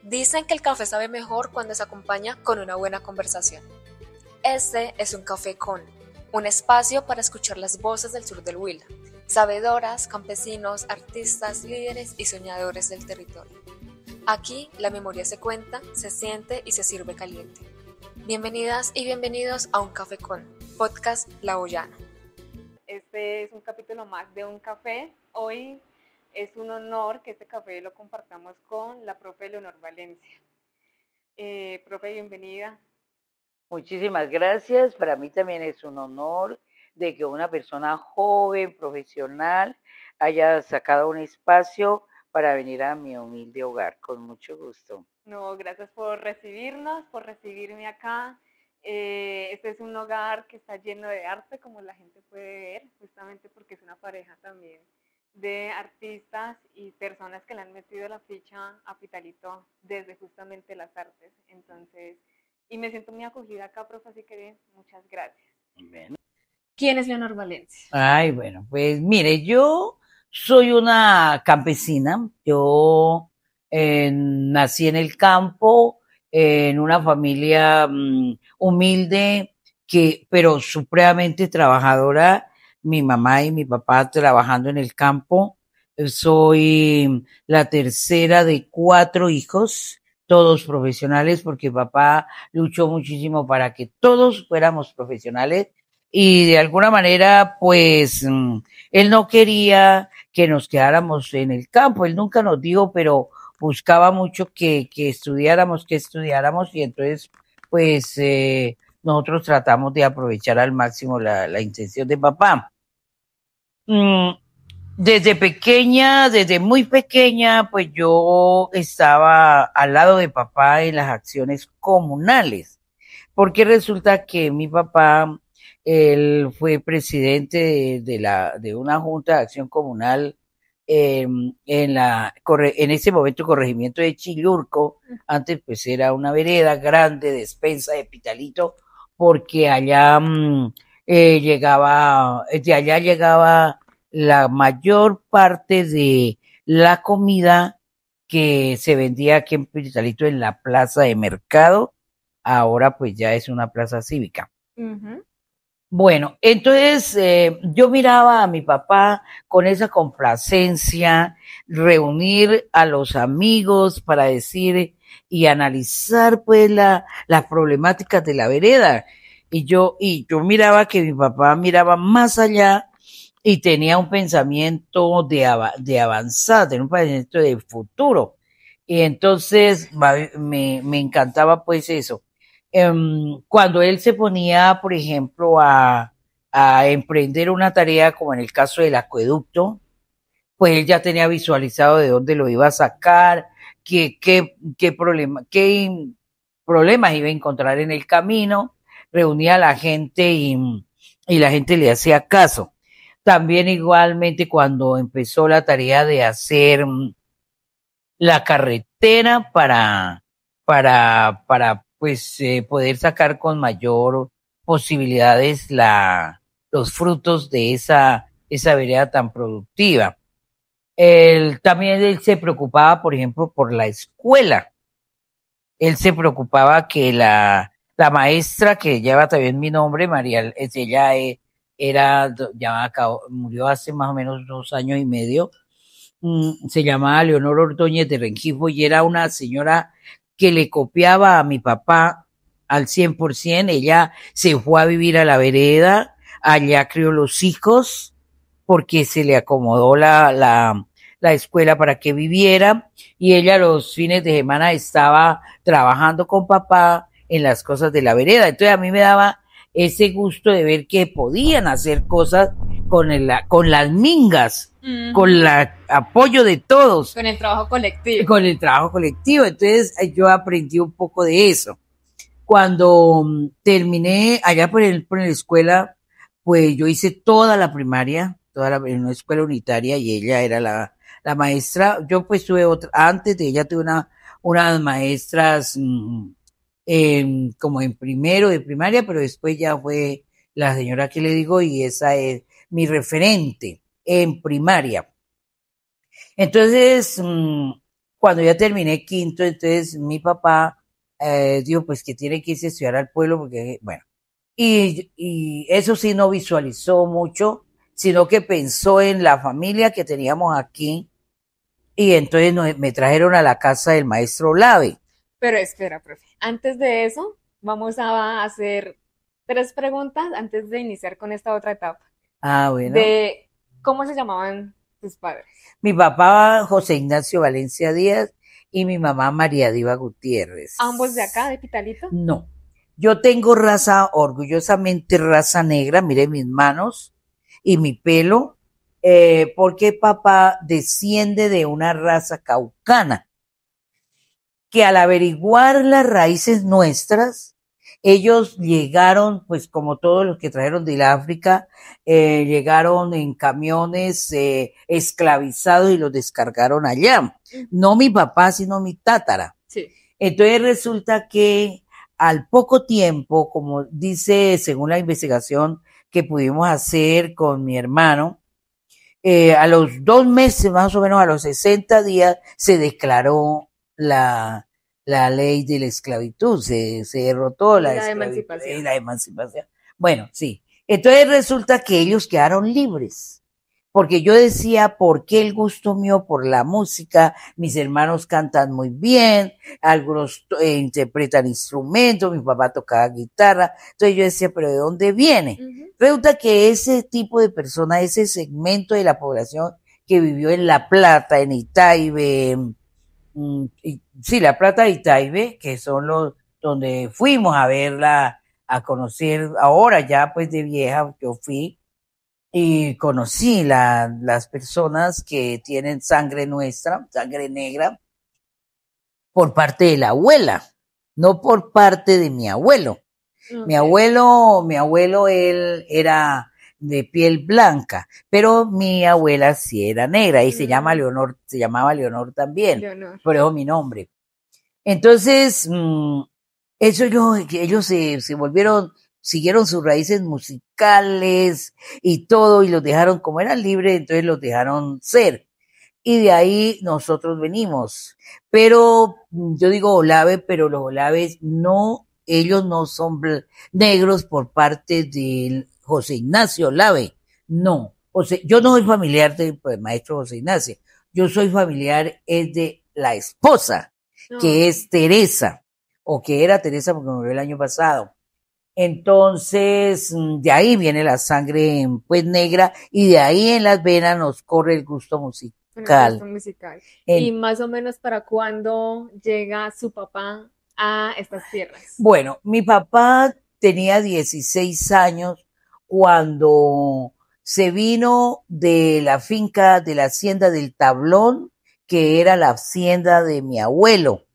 Dicen que el café sabe mejor cuando se acompaña con una buena conversación. Este es un café con un espacio para escuchar las voces del sur del Huila, sabedoras, campesinos, artistas, líderes y soñadores del territorio. Aquí la memoria se cuenta, se siente y se sirve caliente. Bienvenidas y bienvenidos a Un Café con, podcast La Boyana. Este es un capítulo más de Un Café. Hoy es un honor que este café lo compartamos con la profe Leonor Valencia. Profe, bienvenida. Muchísimas gracias. Para mí también es un honor de que una persona joven, profesional, haya sacado un espacio para venir a mi humilde hogar. Con mucho gusto. No, gracias por recibirnos, por recibirme acá. Este es un hogar que está lleno de arte, como la gente puede ver, justamente porque es una pareja también de artistas y personas que le han metido la ficha a Pitalito desde justamente las artes. Entonces, y me siento muy acogida acá, profe, así que muchas gracias. Bueno. ¿Quién es Leonor Valencia? Ay, bueno, pues mire, yo soy una campesina. Yo nací en el campo, en una familia humilde, pero supremamente trabajadora. Mi mamá y mi papá trabajando en el campo. Soy la tercera de 4 hijos, todos profesionales, porque papá luchó muchísimo para que todos fuéramos profesionales. Y de alguna manera, pues, él no quería que nos quedáramos en el campo. Él nunca nos dijo, pero buscaba mucho que estudiáramos, y entonces, pues, nosotros tratamos de aprovechar al máximo la intención de papá. Desde muy pequeña, pues yo estaba al lado de papá en las acciones comunales, porque resulta que mi papá, él fue presidente de una junta de acción comunal en ese momento corregimiento de Chillurco. Antes pues era una vereda grande de Despensa de Pitalito, porque allá de allá llegaba la mayor parte de la comida que se vendía aquí en Pitalito en la plaza de mercado. Ahora pues ya es una plaza cívica. Uh-huh. Bueno, entonces yo miraba a mi papá con esa complacencia, reunir a los amigos para decir y analizar pues las problemáticas de la vereda. Y yo miraba que mi papá miraba más allá y tenía un pensamiento de avanzar, tenía un pensamiento de futuro. Y entonces me encantaba pues eso. Cuando él se ponía, por ejemplo, a emprender una tarea, como en el caso del acueducto, pues él ya tenía visualizado de dónde lo iba a sacar, qué problemas iba a encontrar en el camino, reunía a la gente y la gente le hacía caso. También igualmente cuando empezó la tarea de hacer la carretera para pues poder sacar con mayor posibilidades los frutos de esa vereda tan productiva. También él se preocupaba, por ejemplo, por la escuela. Él se preocupaba que la maestra, que lleva también mi nombre, María, ella murió hace más o menos 2 años y medio, se llamaba Leonor Ordóñez de Rengifo, y era una señora que le copiaba a mi papá al 100%. Ella se fue a vivir a la vereda, allá crió los hijos, porque se le acomodó la escuela para que viviera, y ella los fines de semana estaba trabajando con papá en las cosas de la vereda. Entonces a mí me daba ese gusto de ver que podían hacer cosas con las mingas, con el apoyo de todos. Con el trabajo colectivo. Con el trabajo colectivo. Entonces yo aprendí un poco de eso. Cuando terminé allá por la escuela, pues yo hice toda la primaria, en una escuela unitaria, y ella era la maestra. Yo pues tuve antes de ella tuve unas maestras como en primero de primaria, pero después ya fue la señora que le digo, y esa es mi referente. en primaria. Entonces, cuando ya terminé quinto, entonces mi papá dijo pues que tiene que irse a estudiar al pueblo porque, bueno, y eso sí no visualizó mucho, sino que pensó en la familia que teníamos aquí y entonces me trajeron a la casa del maestro Lave. Pero espera, profe. Antes de eso, vamos a hacer 3 preguntas antes de iniciar con esta otra etapa. Ah, bueno. De cómo se llamaban tus padres. Mi papá José Ignacio Valencia Díaz y mi mamá María Diva Gutiérrez. ¿Ambos de acá, de Pitalito? No. Yo tengo raza, orgullosamente raza negra, mire mis manos y mi pelo, porque papá desciende de una raza caucana, que al averiguar las raíces nuestras, ellos llegaron, pues como todos los que trajeron del África, llegaron en camiones esclavizados y los descargaron allá. No mi papá, sino mi tátara. Sí. Entonces resulta que al poco tiempo, como dice según la investigación que pudimos hacer con mi hermano, a los 2 meses, más o menos a los 60 días, se declaró la ley de la esclavitud, se derrotó la emancipación. La emancipación. Bueno, sí. Entonces resulta que ellos quedaron libres. Porque yo decía, ¿por qué el gusto mío por la música? Mis hermanos cantan muy bien, algunos interpretan instrumentos, mi papá tocaba guitarra. Entonces yo decía, ¿pero de dónde viene? Resulta que ese tipo de personas, ese segmento de la población que vivió en La Plata, en Itaibe, sí, La Plata y Itaibe, que son los donde fuimos a verla, a conocer, ahora ya pues de vieja, yo fui y conocí las personas que tienen sangre nuestra, sangre negra, por parte de la abuela, no por parte de mi abuelo. Okay. Mi abuelo, él era de piel blanca, pero mi abuela sí era negra y se llamaba Leonor también, por eso mi nombre. Entonces, ellos se volvieron, siguieron sus raíces musicales y todo, y los dejaron, como eran libres, entonces los dejaron ser. Y de ahí nosotros venimos. Pero yo digo Olave, pero los Olaves no, ellos no son negros por parte de José Ignacio Olave. No. Yo no soy familiar del maestro José Ignacio. Yo soy familiar es de la esposa, que es Teresa, o que era Teresa porque murió el año pasado. Entonces, de ahí viene la sangre pues negra y de ahí en las venas nos corre el gusto musical. ¿Y más o menos para cuándo llega su papá a estas tierras? Bueno, mi papá tenía 16 años cuando se vino de la finca, de la hacienda del Tablón, que era la hacienda de mi abuelo.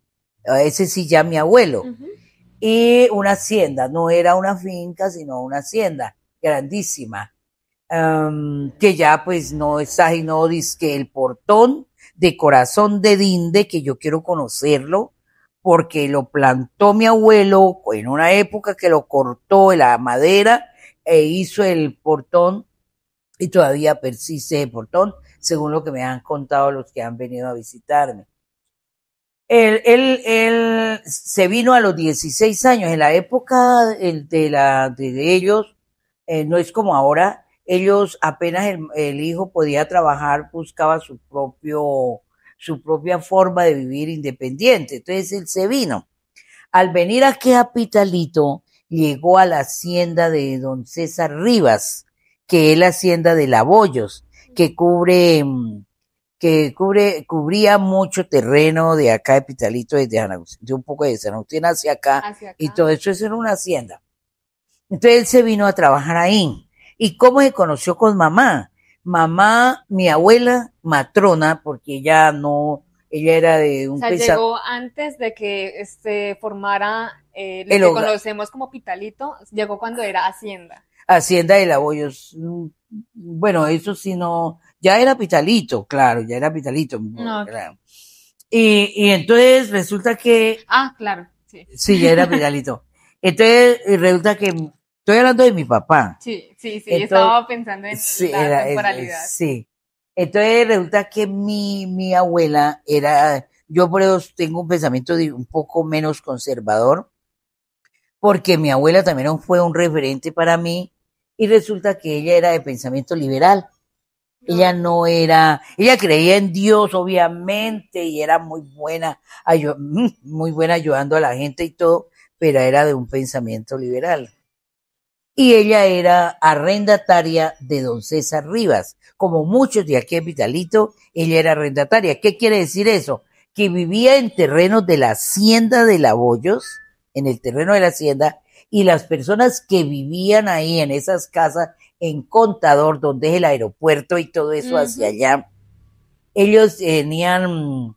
Ese sí ya mi abuelo. Y una hacienda, no era una finca, sino una hacienda grandísima, que ya pues no está, y no dice que el portón de Corazón de Dinde, que yo quiero conocerlo, porque lo plantó mi abuelo en una época que lo cortó de la madera e hizo el portón y todavía persiste el portón, según lo que me han contado los que han venido a visitarme. Él se vino a los 16 años. En la época de ellos, no es como ahora, ellos apenas el hijo podía trabajar, buscaba su propia forma de vivir independiente. Entonces él se vino. Al venir aquí a Pitalito, llegó a la hacienda de don César Rivas, que es la hacienda de Labollos, que cubría mucho terreno de acá de Pitalito, desde San Agustín, de un poco de San Agustín hacia acá, y todo eso era una hacienda. Entonces él se vino a trabajar ahí. ¿Y cómo se conoció con mamá? Mamá, mi abuela matrona, porque ella era de un llegó antes de que se formara lo que conocemos como Pitalito, llegó cuando era hacienda. Hacienda de Labollos. Bueno, eso sí no, ya era Pitalito, claro, ya era Pitalito. No. Claro. Y entonces resulta que... claro, sí. Sí, ya era Pitalito. Entonces resulta que Estoy hablando de mi papá. Sí, Entonces, estaba pensando en sí, la temporalidad. sí. Entonces resulta que mi abuela era, yo por eso tengo un pensamiento un poco menos conservador, porque mi abuela también fue un referente para mí y resulta que ella era de pensamiento liberal. Ella no era, ella creía en Dios, obviamente, y era muy buena ayudando a la gente y todo, pero era de un pensamiento liberal. Y ella era arrendataria de don César Rivas. Como muchos de aquí en Vitalito, ella era arrendataria. ¿Qué quiere decir eso? Que vivía en terrenos de la hacienda de Laboyos, en el terreno de la hacienda, y las personas que vivían ahí en esas casas, en Contador, donde es el aeropuerto y todo eso hacia allá, ellos ellos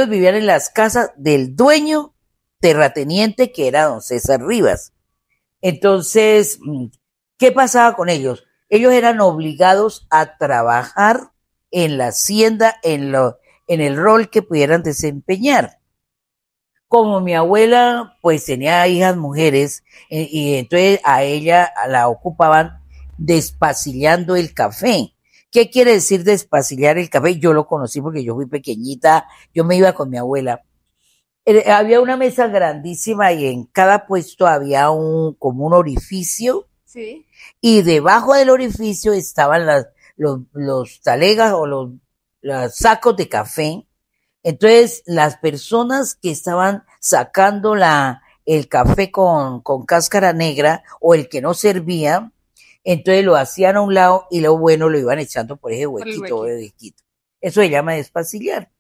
vivían en las casas del dueño terrateniente que era don César Rivas. Entonces, ¿qué pasaba con ellos? Ellos eran obligados a trabajar en la hacienda, en el rol que pudieran desempeñar. Como mi abuela, pues tenía hijas mujeres, y entonces a ella la ocupaban despacillando el café. ¿Qué quiere decir despacillar el café? Yo lo conocí porque yo fui pequeñita, yo me iba con mi abuela. Había una mesa grandísima y en cada puesto había como un orificio. Sí. Y debajo del orificio estaban los talegas o los sacos de café. Entonces, las personas que estaban sacando el café con cáscara negra o el que no servía, entonces lo hacían a un lado y lo bueno lo iban echando por ese huequito. Eso se llama despacillar.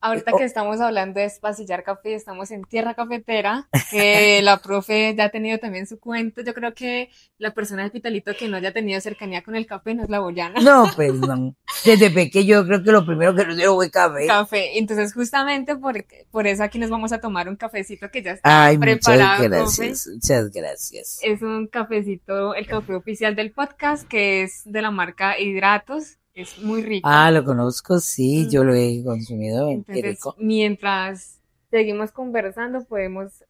Ahorita que estamos hablando de despacillar café, estamos en Tierra Cafetera, que la profe ya ha tenido también su cuento. Yo creo que la persona del Vitalito que no haya tenido cercanía con el café no es la boyana. No, pues no. Desde pequeño yo creo que lo primero que nos dieron fue café. Café. Entonces, justamente por eso aquí nos vamos a tomar un cafecito que ya está preparado. Muchas gracias, profe. Muchas gracias. Es un cafecito, el café oficial del podcast, que es de la marca Hidratos. Es muy rico. Ah, lo conozco, sí, yo lo he consumido. Entonces, rico. Mientras seguimos conversando, podemos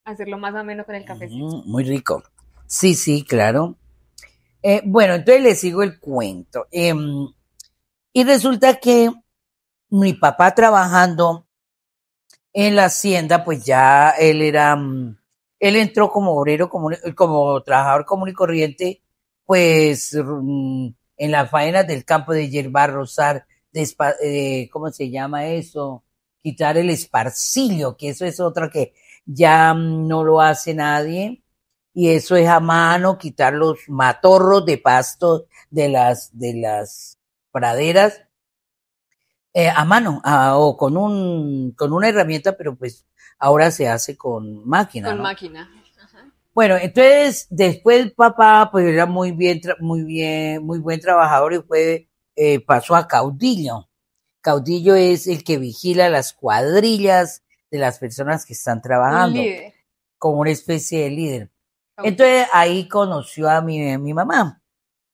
hacerlo más ameno con el cafecito. Muy rico. Sí, sí, claro. Bueno, entonces le sigo el cuento. Y resulta que mi papá trabajando en la hacienda, pues ya él entró como obrero, como trabajador común y corriente, pues en las faenas del campo de hierbar, rozar, ¿cómo se llama eso? Quitar el esparcillo, que eso es otra que ya no lo hace nadie, y eso es a mano, quitar los matorros de pasto de las praderas, a mano, o con una herramienta, pero pues ahora se hace con máquina. Con ¿no? máquina. Bueno, entonces después el papá pues era muy buen trabajador y pasó a caudillo. Caudillo es el que vigila las cuadrillas de las personas que están trabajando. Un líder. Como una especie de líder. Caudillo. Entonces ahí conoció a mi mamá.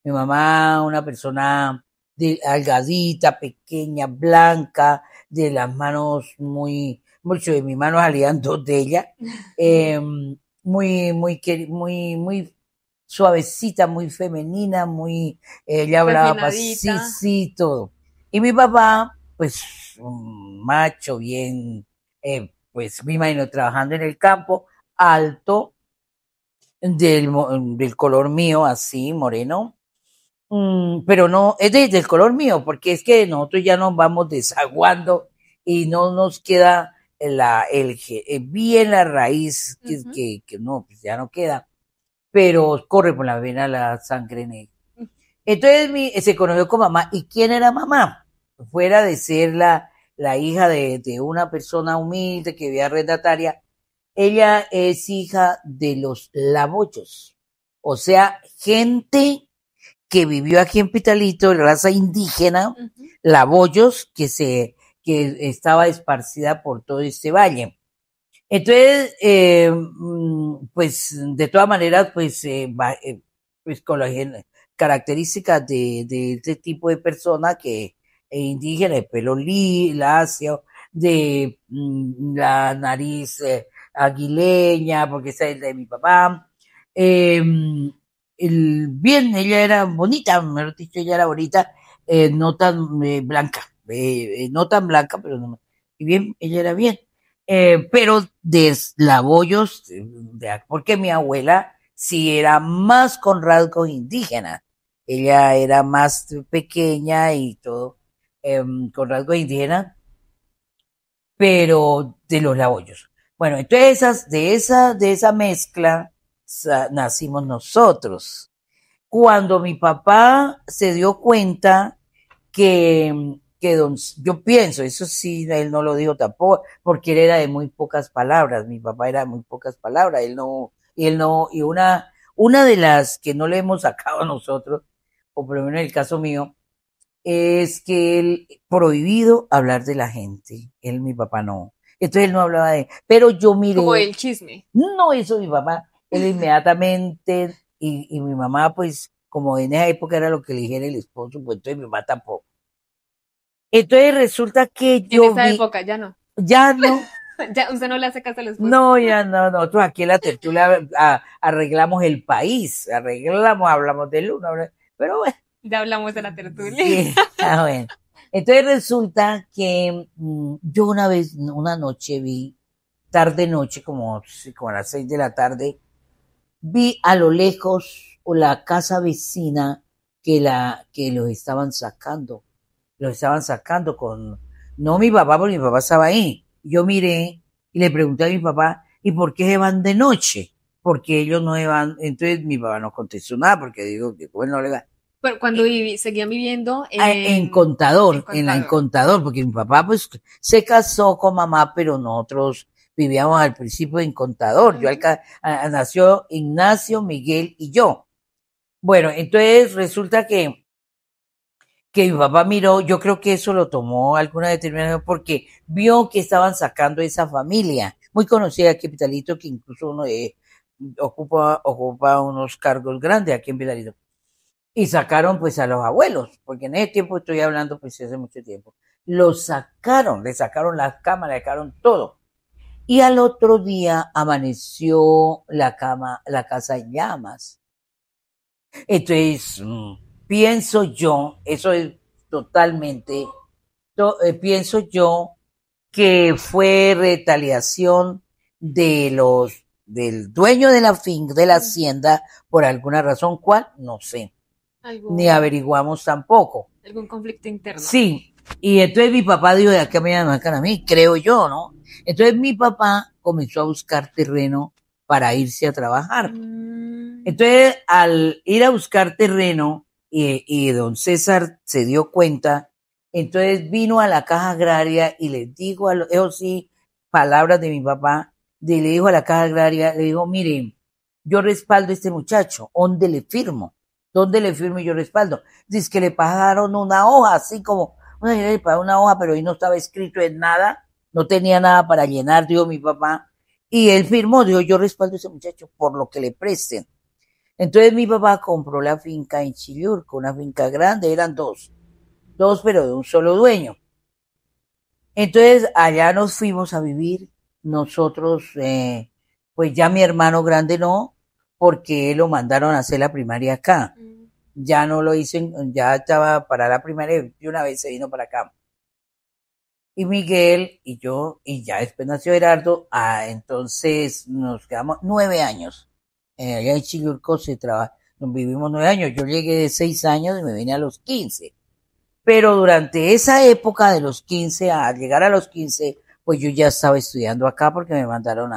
Mi mamá, una persona delgadita, pequeña, blanca, de las manos mucho de mis manos salían dos de ella. Muy suavecita, muy femenina, ella hablaba así, sí, todo. Y mi papá, pues, un macho bien, pues, me imagino trabajando en el campo, alto, del color mío, así, moreno, pero no, es del color mío, porque es que nosotros ya nos vamos desaguando y no nos queda bien la raíz, que no, pues ya no queda, pero corre por la vena la sangre negra. Entonces se conoció con mamá. ¿Y quién era mamá? Fuera de ser la hija de una persona humilde que vivía arrendataria, ella es hija de los Laboyos, o sea, gente que vivió aquí en Pitalito, raza indígena, Laboyos, que estaba esparcida por todo este valle. Entonces, pues, de todas maneras, pues con las características de este tipo de persona que es indígena, de pelo lacio, de la nariz aguileña, porque esa es de mi papá, Eh, bien, ella era bonita, mejor dicho, ella era bonita, no tan blanca, no tan blanca, pero no, y bien, ella era bien. Pero de eslabollos, porque mi abuela sí era más con rasgos indígenas. Ella era más pequeña y todo, con rasgos indígenas, pero de los labollos. Bueno, entonces de esa mezcla nacimos nosotros. Cuando mi papá se dio cuenta yo pienso, eso sí, él no lo dijo tampoco, porque él era de muy pocas palabras, mi papá era de muy pocas palabras, y una de las que no le hemos sacado a nosotros, o por lo menos en el caso mío, es que él prohibido hablar de la gente, él, mi papá no. Entonces él no hablaba pero yo Como miré, el chisme. no hizo mi papá, él inmediatamente, y mi mamá, pues, como en esa época era lo que le dijera el esposo, pues entonces mi mamá tampoco. Entonces resulta que En yo esa vi, época ya no. ya no, Ya usted no le hace caso al esposo. no, ya no, nosotros aquí en la tertulia arreglamos el país, hablamos del uno, pero bueno, Ya hablamos de la tertulia. sí, bueno. Entonces resulta que yo una vez, una noche vi, tarde noche, como a las 6 de la tarde, vi a lo lejos la casa vecina que los estaban sacando no mi papá, porque mi papá estaba ahí. Yo miré y le pregunté a mi papá, ¿y por qué se van de noche? Porque ellos no se van, entonces mi papá no contestó nada, porque digo que bueno, no le va. Pero cuando seguían viviendo En en Contador, en Contador. Contador, porque mi papá pues se casó con mamá, pero nosotros vivíamos al principio en Contador. Nació Ignacio, Miguel y yo. Bueno, entonces resulta que mi papá miró, yo creo que eso lo tomó alguna determinación porque vio que estaban sacando esa familia, muy conocida aquí en Pitalito, que incluso uno ocupa unos cargos grandes aquí en Pitalito. Y sacaron pues a los abuelos, porque en ese tiempo estoy hablando pues hace mucho tiempo. Los sacaron, le sacaron las cámaras, le sacaron todo. Y al otro día amaneció la casa en llamas. Entonces, pienso yo, eso es totalmente, pienso yo que fue retaliación del dueño de la finca, de la hacienda, por alguna razón, ¿cuál? No sé, ni averiguamos tampoco. Algún conflicto interno. Sí, y entonces mi papá dijo, de acá me sacan a mí, creo yo, ¿no? Entonces mi papá comenzó a buscar terreno para irse a trabajar. Entonces, al ir a buscar terreno, y don César se dio cuenta, entonces vino a la caja agraria y les dijo, eso sí, palabras de mi papá, le dijo a la caja agraria, le dijo, miren, yo respaldo a este muchacho, ¿dónde le firmo? ¿Dónde le firmo y yo respaldo? Dice que le pagaron una hoja, así como, le pagaron una hoja, pero ahí no estaba escrito en nada, no tenía nada para llenar, dijo mi papá, y él firmó, dijo, yo respaldo a ese muchacho por lo que le presten. Entonces mi papá compró la finca en Chiliurco, una finca grande, eran dos pero de un solo dueño. Entonces allá nos fuimos a vivir, nosotros, pues ya mi hermano grande no, porque lo mandaron a hacer la primaria acá. Ya no lo hice, ya estaba para la primaria y una vez se vino para acá. Y Miguel y yo, y ya después nació Gerardo, entonces nos quedamos 9 años. Allá en Chilurco vivimos 9 años. Yo llegué de 6 años y me vine a los 15. Pero durante esa época de los 15, al llegar a los 15, pues yo ya estaba estudiando acá porque me mandaron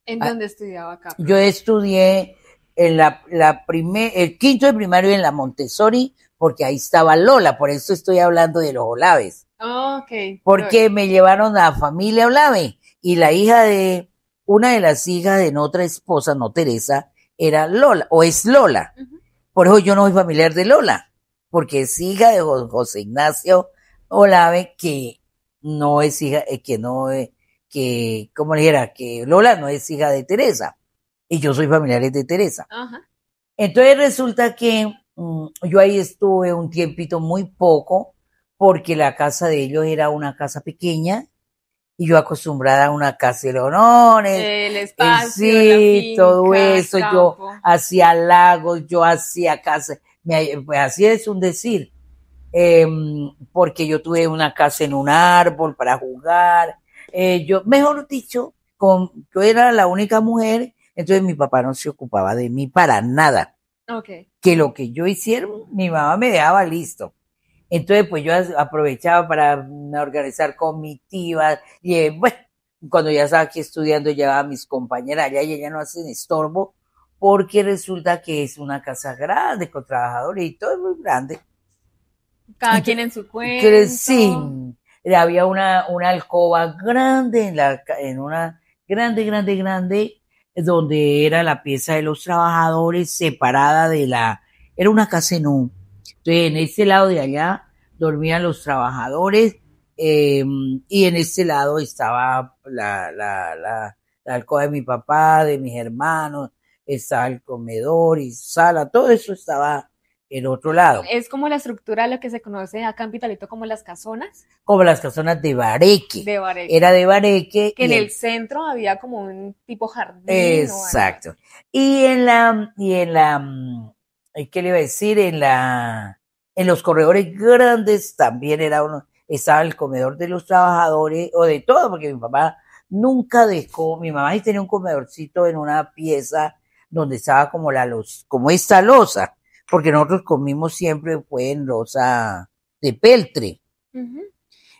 ¿En dónde estudiaba acá? Yo estudié en el quinto de primario en la Montessori, porque ahí estaba Lola, por eso estoy hablando de los Olaves. Okay. Porque me llevaron a la familia Olave y la hija una de las hijas de otra esposa, no Teresa, era Lola, o es Lola. Por eso yo no soy familiar de Lola, porque es hija de José Ignacio Olave, que no es hija, ¿cómo le dijera? Que Lola no es hija de Teresa, y yo soy familiar de Teresa. Ajá. Entonces resulta que yo ahí estuve un tiempito muy poco, porque la casa de ellos era una casa pequeña, y yo acostumbrada a una caseronones, El espacio, sí, la todo finca, eso, el yo campo. hacía lagos, yo hacía casa, pues así es un decir, eh, porque yo tuve una casa en un árbol para jugar, yo, mejor dicho, yo era la única mujer, entonces mi papá no se ocupaba de mí para nada, Okay. que lo que yo hiciera, mi mamá me dejaba listo. Entonces, pues yo aprovechaba para organizar comitivas, y bueno, cuando ya estaba aquí estudiando, llevaba a mis compañeras allá y ellas no hacen estorbo, porque resulta que es una casa grande, con trabajadores y todo es muy grande. Cada quien Entonces, en su sí, cuento. había una alcoba grande, en una grande, donde era la pieza de los trabajadores separada era una casa en un. Entonces, en ese lado de allá dormían los trabajadores, y en este lado estaba la alcoba de mi papá, de mis hermanos, estaba el comedor y sala, todo eso estaba en otro lado, Es como la estructura de lo que se conoce acá en Pitalito como las casonas como las casonas de Bareque. de Bareque. Era de Bareque Que en el centro había como un tipo jardín o algo. exacto. ¿Qué le iba a decir? En los corredores grandes también estaba el comedor de los trabajadores, o de todo, porque mi papá nunca dejó, mi mamá sí tenía un comedorcito en una pieza donde estaba como esta loza, porque nosotros comimos siempre fue en loza de peltre. Ujú.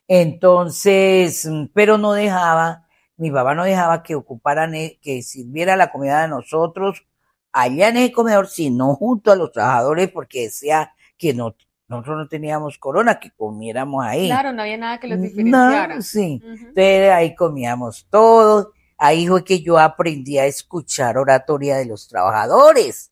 Entonces, pero mi papá no dejaba que ocuparan, que sirviera la comida de nosotros allá en el comedor, sino junto a los trabajadores, porque decía que nosotros no teníamos corona, que comiéramos ahí. Claro, no había nada que los No, diferenciara. sí. Ujú. Entonces ahí comíamos todos. Ahí fue que yo aprendí a escuchar oratoria de los trabajadores.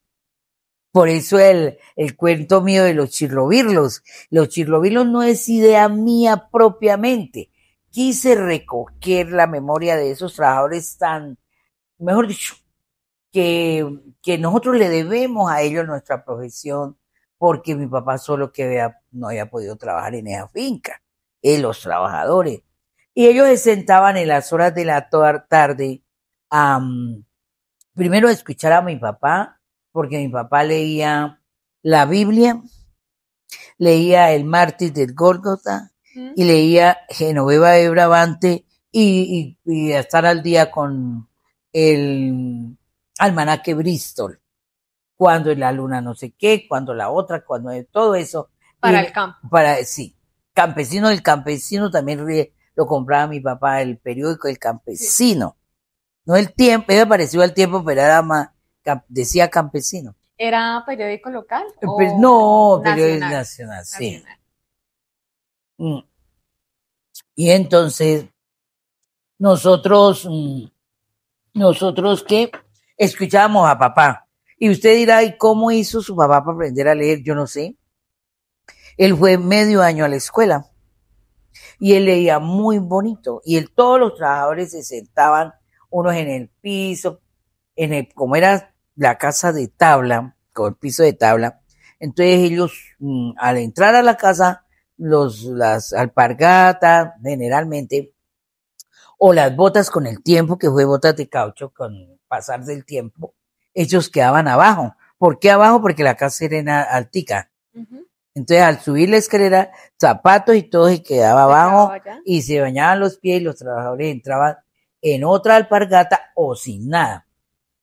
Por eso el cuento mío de los chirlovirlos. Los chirlovirlos no es idea mía propiamente. Quise recoger la memoria de esos trabajadores tan, mejor dicho, que nosotros le debemos a ellos nuestra profesión, porque mi papá solo no había podido trabajar en esa finca, los trabajadores. Y ellos se sentaban en las horas de la tarde a, primero a escuchar a mi papá, porque mi papá leía la Biblia, leía el Mártir del Gólgota y leía Genoveva de Brabante y estar al día con el almanaque Bristol, cuando la luna no sé qué, cuando la otra, cuando todo eso. Para el campo. Sí, Campesino, el Campesino también lo compraba mi papá, el periódico El Campesino. Sí. No el Tiempo, era parecido al Tiempo, pero era más, decía Campesino. ¿Era periódico local? Pues no, periódico nacional? nacional, sí. Nacional. Y entonces, nosotros que escuchábamos a papá. Y usted dirá, ¿y cómo hizo su papá para aprender a leer? Yo no sé. Él fue medio año a la escuela y él leía muy bonito. Y todos los trabajadores se sentaban, unos en el piso, como era la casa de tabla, con el piso de tabla. Entonces ellos, al entrar a la casa, las alpargatas, generalmente, o las botas con el tiempo, que fue botas de caucho con pasar del tiempo, ellos quedaban abajo. ¿Por qué abajo? Porque la casa era altica. Uh-huh. Entonces, al subir la escalera, zapatos y todo se quedaba abajo y se bañaban los pies y los trabajadores entraban en otra alpargata o sin nada.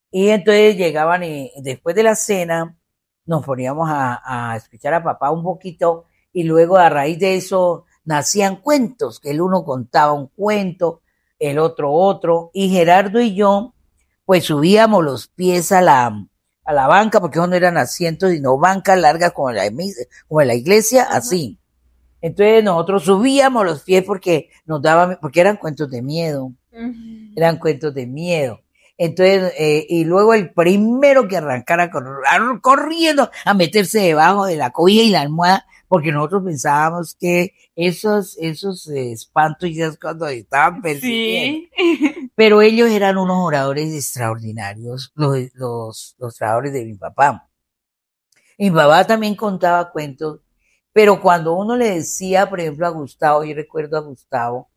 Y entonces llegaban y después de la cena nos poníamos a escuchar a papá un poquito y luego a raíz de eso nacían cuentos, que el uno contaba un cuento, el otro, y Gerardo y yo pues subíamos los pies a la banca, porque no eran asientos, sino bancas largas como en la iglesia, uh-huh. Así. Entonces nosotros subíamos los pies porque porque eran cuentos de miedo, uh-huh. Eran cuentos de miedo. Entonces, y luego el primero que arrancara corriendo a meterse debajo de la cobija y la almohada, porque nosotros pensábamos que esos espantos ya es cuando estaban persiguiendo. Sí. Pero ellos eran unos oradores extraordinarios, los oradores de mi papá. Mi papá también contaba cuentos, pero cuando uno le decía, por ejemplo, a Gustavo, yo recuerdo a Gustavo,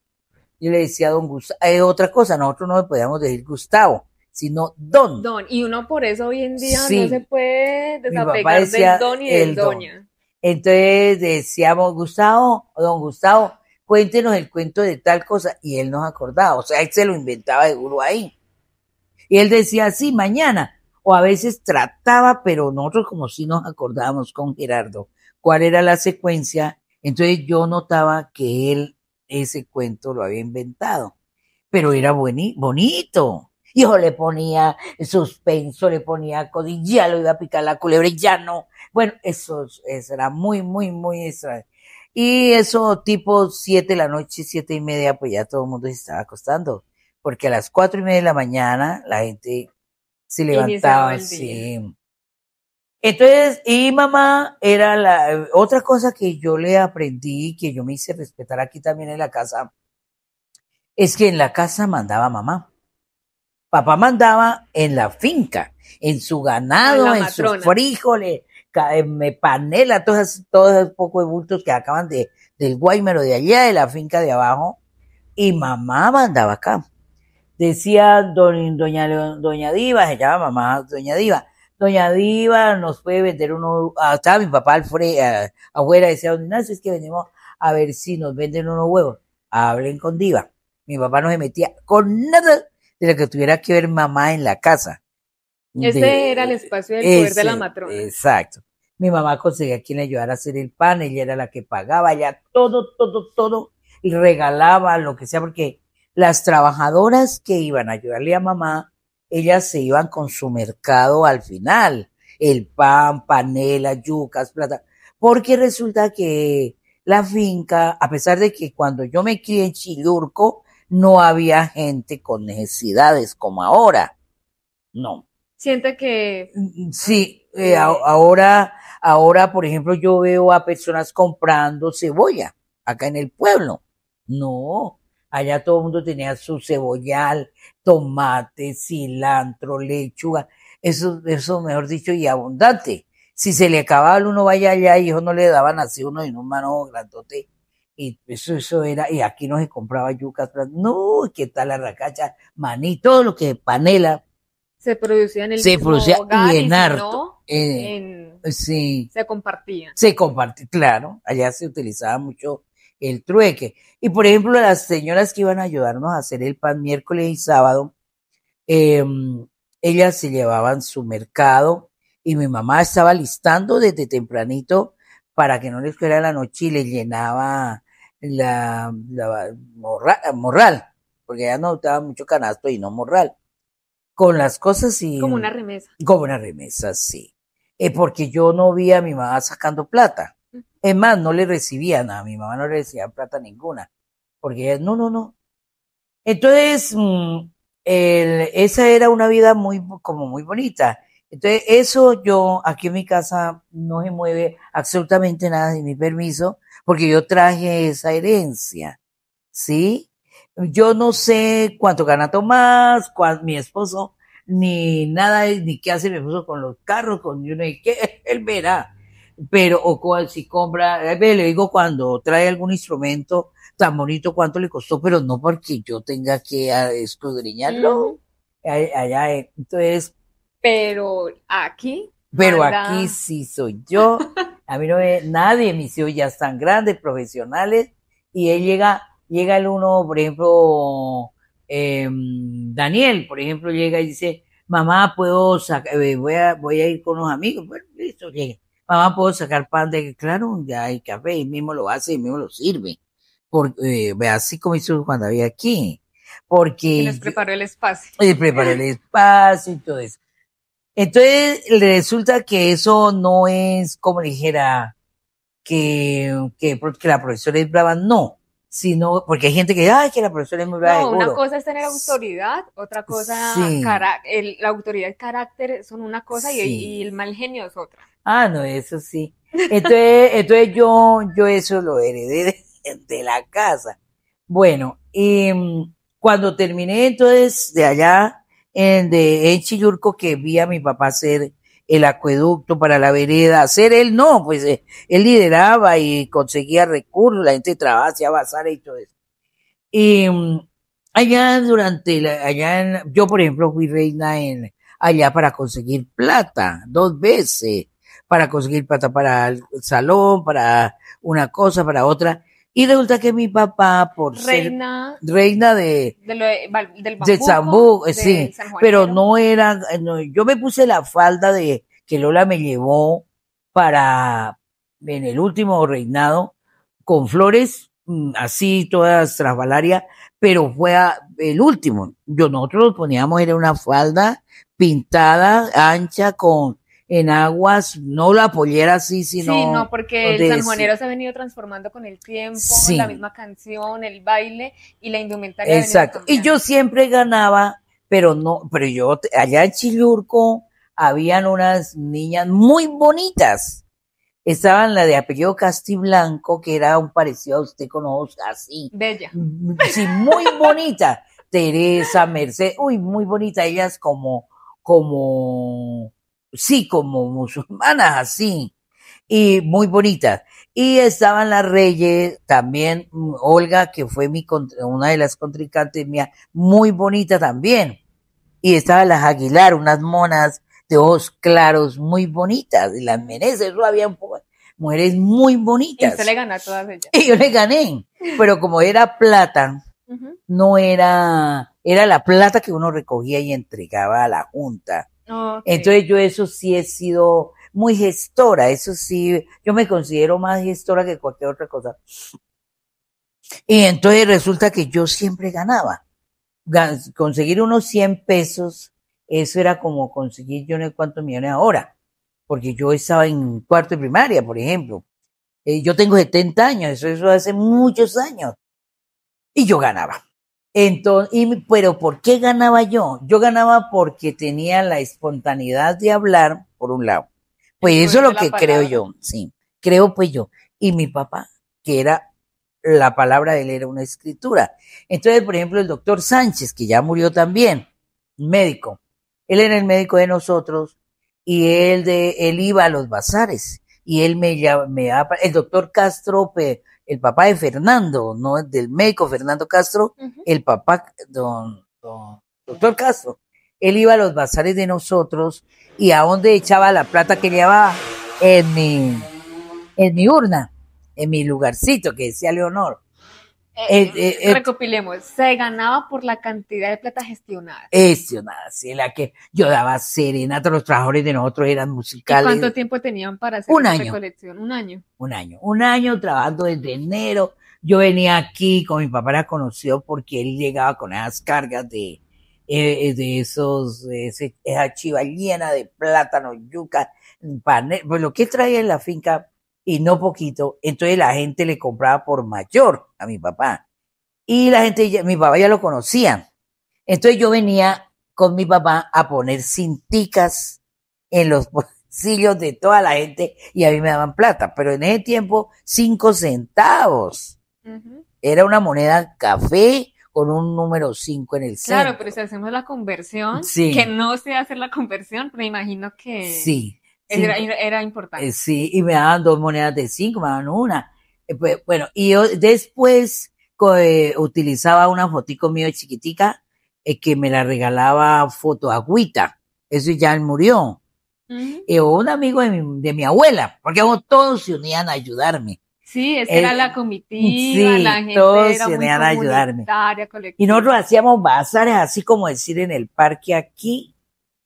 yo le decía don Gustavo, otra cosa, nosotros no le podíamos decir Gustavo, sino don. Don, y uno por eso hoy en día Sí. no se puede Mi papá desapegar decía del don y del el don. doña. Entonces decíamos, Gustavo, don Gustavo, cuéntenos el cuento de tal cosa, y él nos acordaba, o sea, él se lo inventaba seguro ahí. Y él decía, sí, mañana, o a veces trataba, pero nosotros como si nos acordábamos con Gerardo cuál era la secuencia, entonces yo notaba que él ese cuento lo había inventado, pero era bonito. Hijo, le ponía suspenso, le ponía codilla, lo iba a picar la culebra y ya no. Bueno, eso era muy, muy, muy extraño. Y eso tipo 7 de la noche, 7:30, pues ya todo el mundo se estaba acostando, porque a las 4:30 de la mañana la gente se levantaba así. Entonces, y mamá era otra cosa que yo le aprendí, que yo me hice respetar aquí también en la casa, es que en la casa mandaba mamá. Papá mandaba en la finca, en su ganado, en sus frijoles, panela, todos esos pocos de bultos que acaban del Guaymero de allá, de la finca de abajo, y mamá mandaba acá. Decía doña Diva, se llama mamá doña Diva nos puede vender estaba mi papá afuera, decía, don Ignacio, es que venimos a ver si nos venden unos huevos, hablen con Diva. Mi papá no se metía con nada de lo que tuviera que ver mamá en la casa. Ese era el espacio del poder de la matrona. Exacto. Mi mamá conseguía quien le ayudara a hacer el pan, ella era la que pagaba, ella todo, y regalaba lo que sea, porque las trabajadoras que iban a ayudarle a mamá, ellas se iban con su mercado al final, el pan, panela, yucas, plata, porque resulta que la finca, a pesar de que cuando yo me crié en Chilurco, no había gente con necesidades como ahora, no. Siente que... Sí, ahora, por ejemplo, yo veo a personas comprando cebolla acá en el pueblo. No, allá todo el mundo tenía su cebollal, tomate, cilantro, lechuga, eso mejor dicho, y abundante. Si se le acababa uno vaya allá y ellos no le daban así uno en un mano grandote. Y eso era, y aquí no se compraba yucas, no, qué tal la racacha, maní, todo lo que panela. Se producía en el mismo hogar y si no, sí, se compartía. Se compartía, claro, allá se utilizaba mucho el trueque. Y por ejemplo, las señoras que iban a ayudarnos a hacer el pan miércoles y sábado, ellas se llevaban su mercado y mi mamá estaba listando desde tempranito para que no les fuera la noche y le llenaba la morral, porque ya no estaba mucho canasto y no morral. Con las cosas y... Como una remesa. Como una remesa, sí. Porque yo no vi a mi mamá sacando plata. Es más, no le recibía nada. A mi mamá no le recibía plata ninguna. Porque ella, no. Entonces, esa era una vida muy bonita. Entonces, eso yo, aquí en mi casa, no se mueve absolutamente nada sin mi permiso, porque yo traje esa herencia, ¿sí? Yo no sé cuánto gana Tomás, mi esposo, ni nada, ni qué hace mi esposo con los carros, con uno y qué, él verá. Pero, si compra, le digo cuando trae algún instrumento tan bonito, cuánto le costó, pero no porque yo tenga que escudriñarlo. Allá, entonces. Pero aquí. Pero aquí sí soy yo. A mí no ve nadie, mis hijos ya están grandes, profesionales, y él llega el uno, por ejemplo, Daniel, por ejemplo, llega y dice, mamá, puedo sacar, voy a ir con unos amigos, bueno, listo, llega. Mamá, puedo sacar pan de, claro, ya hay café, y mismo lo hace, y mismo lo sirve. Así como hizo cuando había aquí. Porque. Y les preparó el espacio. Y preparó el espacio y todo eso. Entonces, resulta que eso no es como dijera que la profesora es brava, no, sino porque hay gente que que la profesora es muy brava. No, una cosa es tener autoridad, otra cosa, sí. La autoridad y el carácter son una cosa sí. y el mal genio es otra. No, eso sí. Entonces yo eso lo heredé de la casa. Bueno, y cuando terminé entonces de allá, en Chillurco, que vi a mi papá hacer el acueducto para la vereda, hacer él no, pues él lideraba y conseguía recursos, la gente trabajaba, hacía bazar y todo eso. Y allá yo por ejemplo fui reina allá para conseguir plata, 2 veces, para conseguir plata para el salón, para una cosa, para otra. Y resulta que mi papá, por ser Reina reina del de Bambuco, Zambú, de sí, San pero Juanero. no era, no, yo me puse la falda de que Lola me llevó para, en el último reinado, con flores, así todas trasvalaria, pero fue el último. Nosotros nos poníamos, era una falda pintada, ancha, en aguas, no la pollera así, Sí, no, sino porque el donde, sanjuanero se ha venido transformando con el tiempo, la sí, misma canción, el baile y la indumentaria ha venido exacto. Y cambiando. yo siempre ganaba, pero no, pero yo, allá en Chilurco, habían unas niñas muy bonitas. Estaban la de apellido Castiblanco, que era un parecido a usted con ojos así. Bella. Sí, muy bonita. Teresa, Merced, uy, muy bonita. Ellas sí, como musulmanas, así. Y muy bonitas. Y estaban las Reyes, también Olga, que fue una de las contrincantes mías, muy bonita también. Y estaban las Aguilar, unas monas de ojos claros, muy bonitas. Y las Meneses, eso había mujeres muy Y usted le bonitas. gana a todas ellas. Y yo le gané. Pero como era plata, no era la plata que uno recogía y entregaba a la junta. Okay. Entonces yo eso sí he sido muy gestora, eso sí, yo me considero más gestora que cualquier otra cosa. Y entonces resulta que yo siempre ganaba. Conseguir unos 100 pesos, eso era como conseguir yo no sé cuántos millones ahora, porque yo estaba en cuarto de primaria, por ejemplo. Yo tengo 70 años, eso hace muchos años, y yo ganaba. Entonces, pero ¿por qué ganaba yo? Yo ganaba porque tenía la espontaneidad de hablar, por un lado. Pues El eso es poder de lo la que creo palabra. yo, sí, creo pues yo. Y mi papá, que era, la palabra de él era una escritura. Entonces, por ejemplo, el doctor Sánchez, que ya murió también, médico, él era el médico de nosotros y él iba a los bazares y él me daba, el doctor Castro, el papá de Fernando, no del médico Fernando Castro, el papá, doctor Castro, él iba a los bazares de nosotros y a dónde echaba la plata que llevaba en mi urna, en mi lugarcito que decía Leonor. Recopilemos, se ganaba por la cantidad de plata gestionada. Sí, la que yo daba serenata, los trabajadores de nosotros eran musicales. ¿Y cuánto tiempo tenían para hacer esa recolección? Un año. Un año trabajando desde enero. Yo venía aquí con mi papá, era conocido porque él llegaba con esas cargas de esa chiva llena de plátano, yuca, pues lo que traía en la finca y no poquito. Entonces la gente le compraba por mayor a mi papá. Y mi papá ya lo conocía. Entonces yo venía con mi papá a poner cinticas en los bolsillos de toda la gente y a mí me daban plata, pero en ese tiempo 5 centavos. Era una moneda café con un número 5 en el centro. Claro, pero si hacemos la conversión, sí. Que no sé hacer la conversión, pero imagino que sí. Era importante. Sí, y me daban 2 monedas de 5, me daban una. Pues, bueno, y yo después utilizaba una fotico mío chiquitica que me la regalaba Fotoagüita. Eso ya él murió. O un amigo de mi abuela, porque todos se unían a ayudarme. Sí, es que era la comitiva, sí, la gente todos era se muy unían a ayudarme. Colectiva. Y nosotros hacíamos bazares, así como decir en el parque aquí,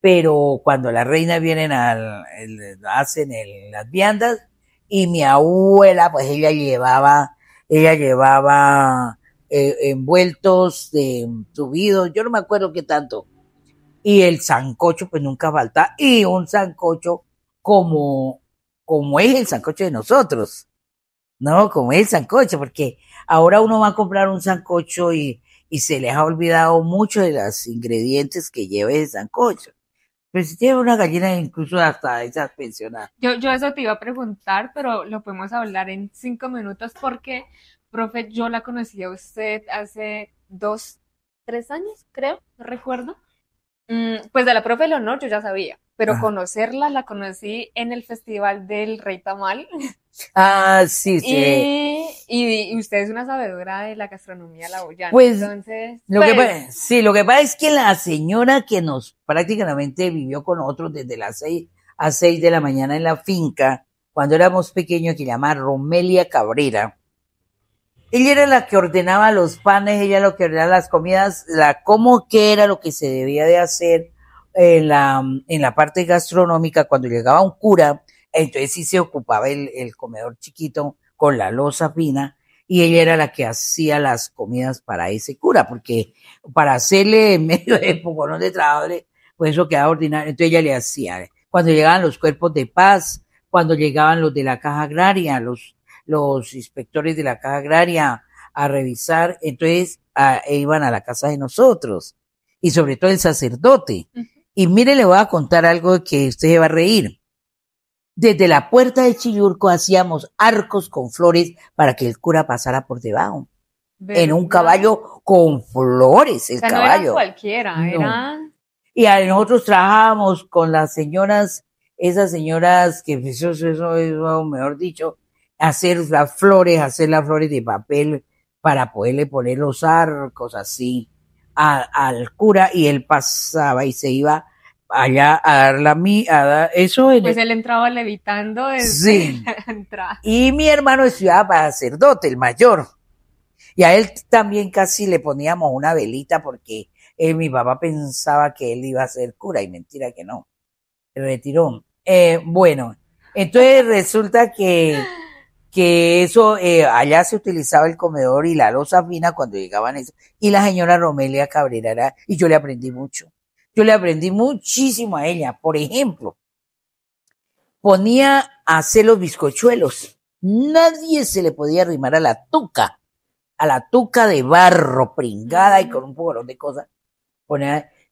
pero cuando las reinas vienen hacen las viandas, y mi abuela, pues ella llevaba envueltos subidos, yo no me acuerdo qué tanto, y el sancocho pues nunca falta, y un sancocho como es el sancocho de nosotros, ¿no? Como es el sancocho, porque ahora uno va a comprar un sancocho y se les ha olvidado mucho de los ingredientes que lleva ese sancocho. Pero si tiene una gallina incluso hasta esas pensionadas. Yo eso te iba a preguntar, pero lo podemos hablar en 5 minutos porque, profe, yo la conocí a usted hace 2, 3 años, creo, no recuerdo. Pues de la profe Leonor yo ya sabía, pero Ajá. conocerla la conocí en el Festival del Rey Tamal. Ah, sí, sí. Y usted es una sabedora de la gastronomía laboyana. Pues, Entonces, lo que pasa, sí, lo que pasa es que la señora que nos prácticamente vivió con nosotros desde las 6 de la mañana en la finca, cuando éramos pequeños, que se llama Romelia Cabrera, ella era la que ordenaba los panes, ella era la que ordenaba las comidas, cómo que era lo que se debía de hacer en la parte gastronómica. Cuando llegaba un cura, entonces sí se ocupaba el comedor chiquito con la loza fina, y ella era la que hacía las comidas para ese cura, porque para hacerle en medio de poconón de trabajadores, pues eso quedaba ordinario. Entonces ella le hacía, cuando llegaban los cuerpos de paz, cuando llegaban los de la caja agraria, los inspectores de la caja agraria a revisar, entonces iban a la casa de nosotros, y sobre todo el sacerdote. Y mire, le voy a contar algo que usted se va a reír. Desde la puerta de Chillurco hacíamos arcos con flores para que el cura pasara por debajo. ¿verdad? En un caballo con flores, el o sea, caballo. No era cualquiera, No. era... Y nosotros trabajábamos con las señoras, esas señoras que eso, mejor dicho, hacer las flores de papel para poderle poner los arcos así al cura, y él pasaba y se iba allá a dar eso. Pues él entraba levitando desde sí. la entrada. Y mi hermano estudiaba para sacerdote, el mayor. Y a él también casi le poníamos una velita porque mi papá pensaba que él iba a ser cura, y mentira que no. Se retiró. Bueno, entonces resulta que eso, allá se utilizaba el comedor y la loza fina cuando llegaban eso. Y la señora Romelia Cabrera era, y yo le aprendí mucho. Yo le aprendí muchísimo a ella. Por ejemplo, ponía a hacer los bizcochuelos. Nadie se le podía arrimar a la tuca de barro pringada y con un poco de cosas.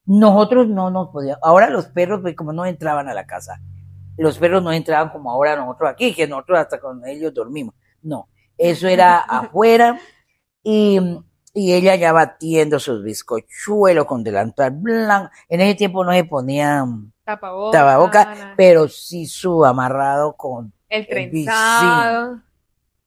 Nosotros no nos podíamos. Ahora los perros, pues, como no entraban a la casa, los perros no entraban como ahora nosotros aquí, que nosotros hasta con ellos dormimos. No, eso era afuera, y ella ya batiendo sus bizcochuelos con delantal blanco. En ese tiempo no se ponía tapaboca, pero sí su amarrado con el trenzado.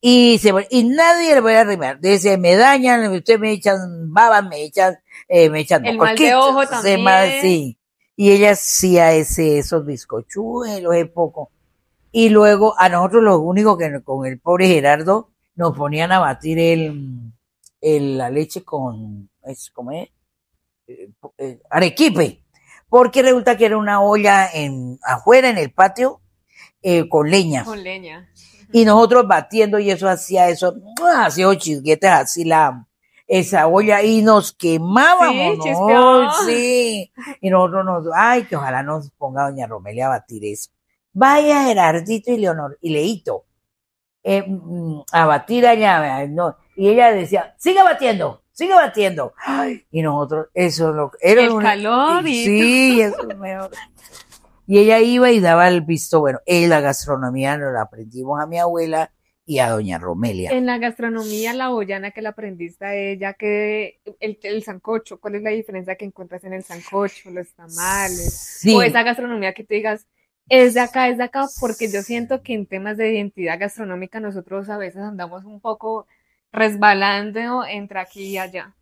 Y nadie le voy a arrimar. Dice, me dañan, ustedes me echan babas, me echan el mal de ojo también. Sí. Y ella hacía esos bizcochuelos, es poco. Y luego a nosotros lo único que con el pobre Gerardo nos ponían a batir la leche con, ¿cómo es? Arequipe. Porque resulta que era una olla afuera en el patio con leña. Con leña. Y nosotros batiendo, y eso hacía chisguetes así esa olla, y nos quemábamos, sí, ¿no? Sí. Y nosotros que ojalá nos ponga doña Romelia a batir eso. Vaya Gerardito y Leito, a batir allá, ¿no? Y ella decía, sigue batiendo. Ay, y nosotros, eso era el calor. Sí, eso es mejor. Y ella iba y daba el visto bueno. La gastronomía nos la aprendimos a mi abuela y a doña Romelia. En la gastronomía laboyana que la aprendiste a ella, que el sancocho, ¿cuál es la diferencia que encuentras en el sancocho, los tamales? Sí. O esa gastronomía que tú digas, es de acá, porque yo siento que en temas de identidad gastronómica nosotros a veces andamos un poco resbalando entre aquí y allá.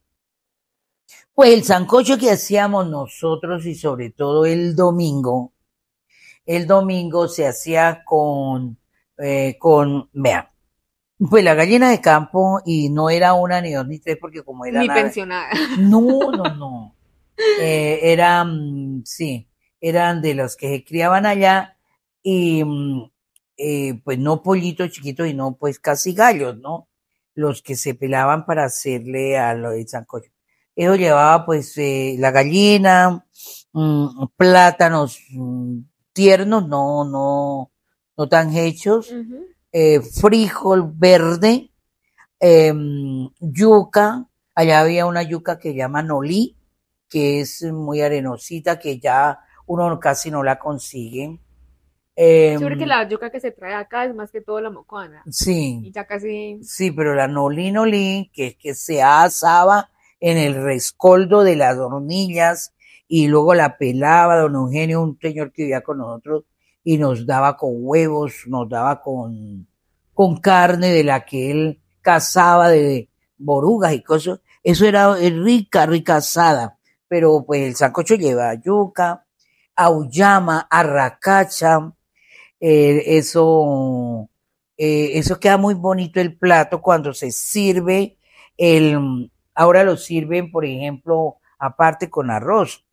Pues el sancocho que hacíamos nosotros, y sobre todo el domingo se hacía con vean, pues la gallina de campo, y no era una, ni dos, ni tres, porque como era ni pensionada. No. Eran de los que se criaban allá, y pues no pollitos chiquitos, y no pues casi gallos, ¿no? Los que se pelaban para hacerle a lo del sancocho. Eso llevaba pues la gallina, plátanos tiernos, no tan hechos, frijol verde, yuca. Allá había una yuca que llama nolí, que es muy arenosita, que ya uno casi no la consigue. Sí, porque la yuca que se trae acá es más que todo la mocuana. Sí. Y ya casi. Sí, pero la nolí, que se asaba en el rescoldo de las hornillas, y luego la pelaba don Eugenio, un señor que vivía con nosotros, y nos daba con huevos, nos daba con carne de la que él cazaba de borugas y cosas. Eso era rica, rica asada, pero pues el sancocho lleva yuca, auyama, arracacha, eso queda muy bonito el plato cuando se sirve ahora lo sirven, por ejemplo, aparte con arroz.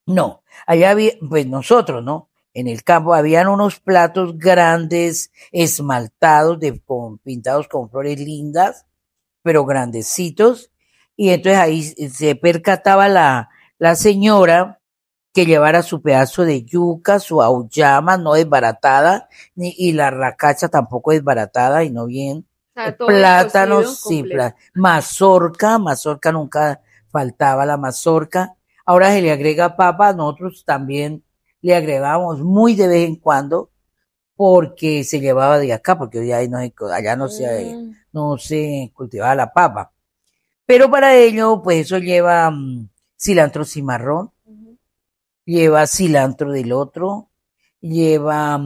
No, allá había, pues nosotros, ¿no? En el campo habían unos platos grandes, esmaltados, pintados con flores lindas, pero grandecitos, y entonces ahí se percataba la señora que llevara su pedazo de yuca, su auyama no desbaratada, y la racacha tampoco desbaratada, y no bien. Plátanos, sí, mazorca nunca faltaba la mazorca. Ahora se le agrega papa, nosotros también le agregamos muy de vez en cuando, porque se llevaba de acá, porque allá no se cultivaba la papa. Pero para ello, pues eso lleva cilantro cimarrón, lleva cilantro del otro, lleva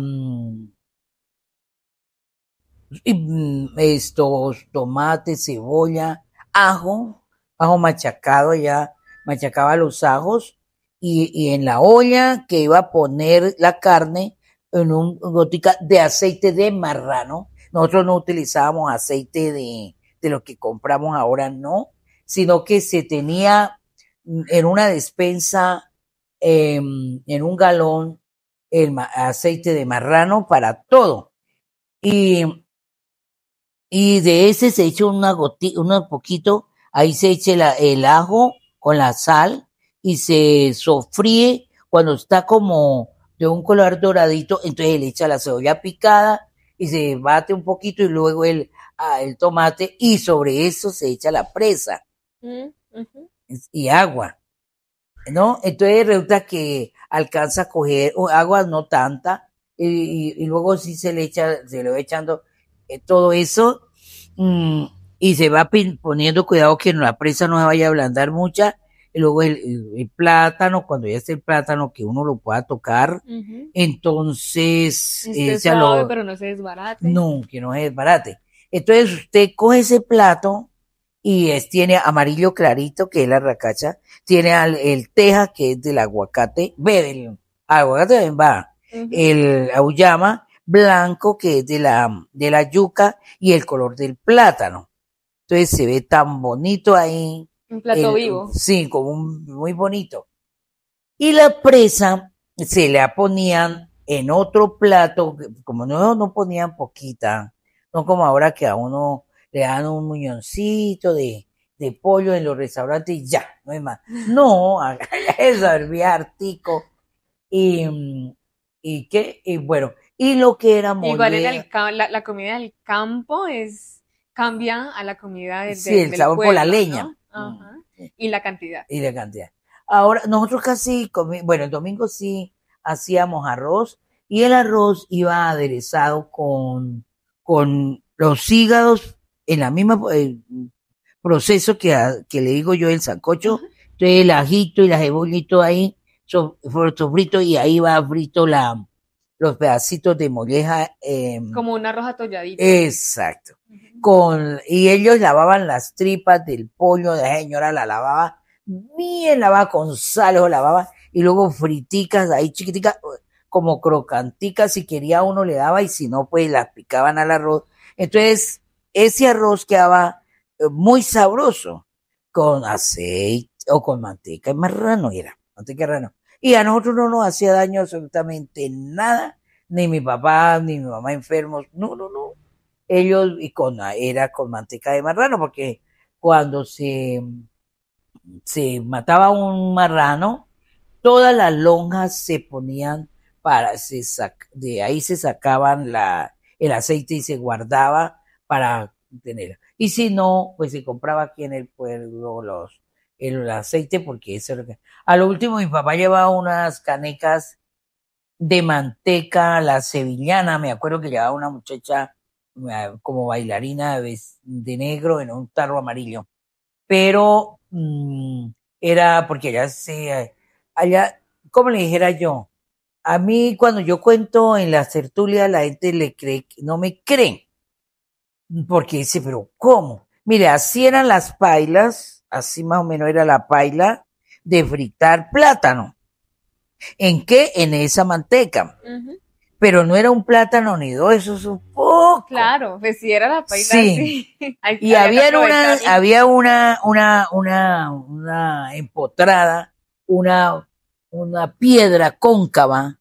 estos tomates, cebolla, ajo machacado, ya machacaba los ajos, y en la olla que iba a poner la carne en un gotica de aceite de marrano. Nosotros no utilizábamos aceite de lo que compramos ahora, no, sino que se tenía en una despensa, en un galón, aceite de marrano para todo. Y de ese se echa un poquito, ahí se echa el ajo con la sal y se sofríe cuando está como de un color doradito, entonces le echa la cebolla picada y se bate un poquito y luego el tomate, y sobre eso se echa la presa y agua, ¿no? Entonces resulta que alcanza a coger agua no tanta, y luego sí se le va echando todo eso, y se va poniendo cuidado que la presa no se vaya a ablandar mucha, y luego el plátano, cuando ya esté el plátano que uno lo pueda tocar, entonces suave, pero no se desbarate. No, que no se desbarate. Entonces usted coge ese plato y tiene amarillo clarito, que es la racacha, tiene el teja, que es del aguacate, el aguacate también va, el auyama blanco, que es de la yuca, y el color del plátano. Entonces se ve tan bonito ahí. Un plato vivo. Sí, como muy bonito. Y la presa se la ponían en otro plato, como no ponían poquita, no como ahora que a uno le dan un muñoncito de pollo en los restaurantes y ya, no es más. No, eso hervía hartico. Y bueno, y lo que era igual la comida del campo cambia a la comida el sabor pueblo, por la leña. ¿no? Ajá. Y la cantidad. Y la cantidad. Ahora, nosotros el domingo sí hacíamos arroz, y el arroz iba aderezado con los hígados en la misma proceso que le digo yo, el sancocho. Entonces el ajito y la cebolla y todo ahí sofrito, y ahí va frito los pedacitos de molleja. Como un arroz atolladito. Exacto. Y ellos lavaban las tripas del pollo, la señora la lavaba bien lavada con sal, o lavaba, y luego friticas ahí chiquiticas, como crocanticas, si quería uno le daba, y si no, pues las picaban al arroz. Entonces, ese arroz quedaba muy sabroso, con aceite o con manteca de marrano, manteca de marrano. Y a nosotros no nos hacía daño absolutamente nada, ni mi papá, ni mi mamá enfermos, no. Ellos, era con manteca de marrano, porque cuando se mataba un marrano, todas las lonjas se ponían de ahí se sacaban el aceite y se guardaba para tener. Y si no, pues se compraba aquí en el pueblo el aceite, porque eso era a lo último mi papá llevaba unas canecas de manteca, la sevillana, me acuerdo que llevaba una muchacha como bailarina de negro en un tarro amarillo, pero era porque ya allá, como le dijera yo, a mí cuando yo cuento en las tertulias la gente le cree, no me creen, porque dice, pero ¿cómo? Mire, así eran las pailas, así más o menos era la paila de fritar plátano. ¿En qué? En esa manteca. Ujú. Pero no era un plátano ni dos, eso es un poco. Claro, pues si era la paila, Sí. sí. Y había una empotrada, una piedra cóncava,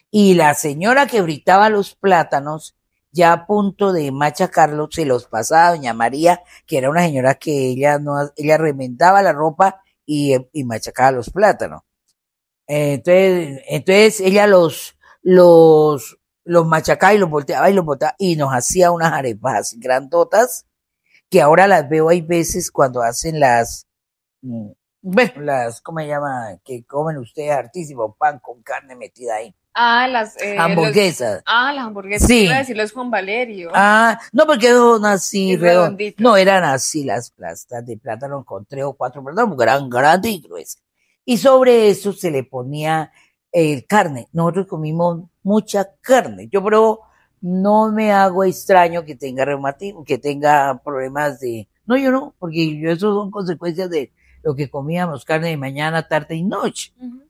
y la señora que fritaba los plátanos, ya a punto de machacarlos, se los pasaba a doña María, que era una señora que ella remendaba la ropa y machacaba los plátanos. Entonces ella los machacaba y los volteaba y los botaba y nos hacía unas arepas grandotas que ahora las veo hay veces cuando hacen ¿cómo se llama? Que comen ustedes hartísimo pan con carne metida ahí. Hamburguesas. Las hamburguesas. Sí. Iba a decir los Juan Valerio. No, porque son así redonditas. No, eran así las plastas de plátano con 3 o 4 plátanos, grande y gruesa. Y sobre eso se le ponía carne. Nosotros comimos mucha carne. Yo, pero no me hago extraño que tenga reumatismo, que tenga problemas No, yo no, porque eso son consecuencias de lo que comíamos, carne de mañana, tarde y noche. Uh-huh.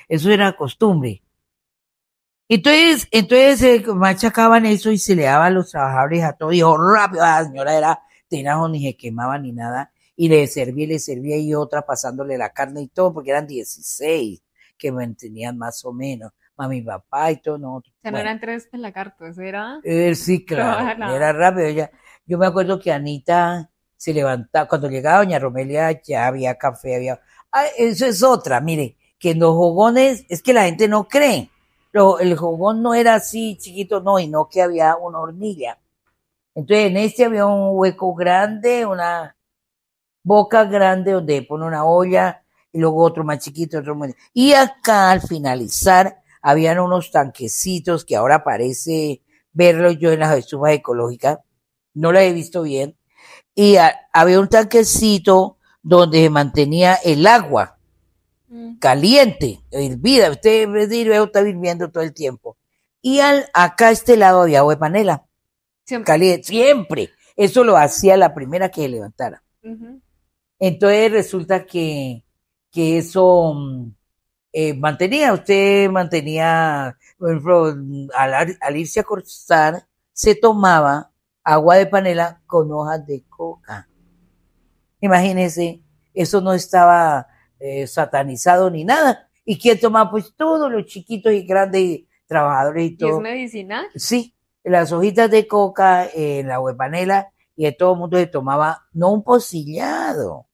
Eso era costumbre. Entonces machacaban eso y se le daban a los trabajadores a todo, y rápido, la señora era tenajo, ni se quemaba ni nada, y le servía y otra pasándole la carne y todo, porque eran 16 que mantenían más o menos, mi papá y todo, no. O sea, no eran 3 lagartos, era... Sí, claro, era rápido. Yo me acuerdo que Anita se levantaba, cuando llegaba doña Romelia ya había café, eso es otra, mire, que en los fogones, es que la gente no cree, el fogón no era así chiquito, no, y no que había una hornilla. Entonces en este había un hueco grande, una boca grande donde pone una olla, y luego otro más chiquito, otro más... Y acá al finalizar habían unos tanquecitos que ahora parece verlos yo en las estufas ecológicas, no las he visto bien, y había un tanquecito donde se mantenía el agua caliente, hervida, usted está hirviendo todo el tiempo. Y acá a este lado había agua de panela. Siempre. Caliente, siempre. Eso lo hacía la primera que se levantara. Uh-huh. Entonces resulta que eso usted mantenía, por ejemplo, al irse a acostar, se tomaba agua de panela con hojas de coca. Imagínense, eso no estaba satanizado ni nada. ¿Y quién tomaba? Pues todos los chiquitos y grandes trabajadores y todo. ¿Y es medicinal? Sí, las hojitas de coca, la agua de panela, y de todo el mundo se tomaba, no un pocillado,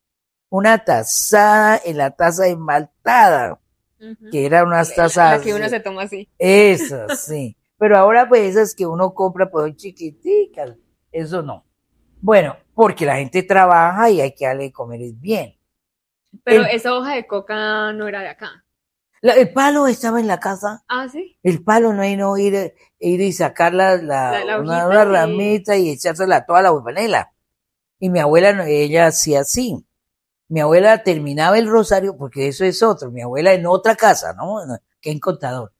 una tazada en la taza esmaltada, uh-huh, que eran unas tazas. La que uno se toma así. Esas, sí. Pero ahora pues esas que uno compra pues son chiquiticas, eso no. Bueno, porque la gente trabaja y hay que darle de comer es bien. Pero esa hoja de coca no era de acá. El palo estaba en la casa. Ah, sí. El palo no hay no ir y sacar una ramita y echársela toda la panela. Y mi abuela, ella hacía así. Mi abuela terminaba el rosario, porque eso es otro. Mi abuela en otra casa, ¿no? Que en Contador.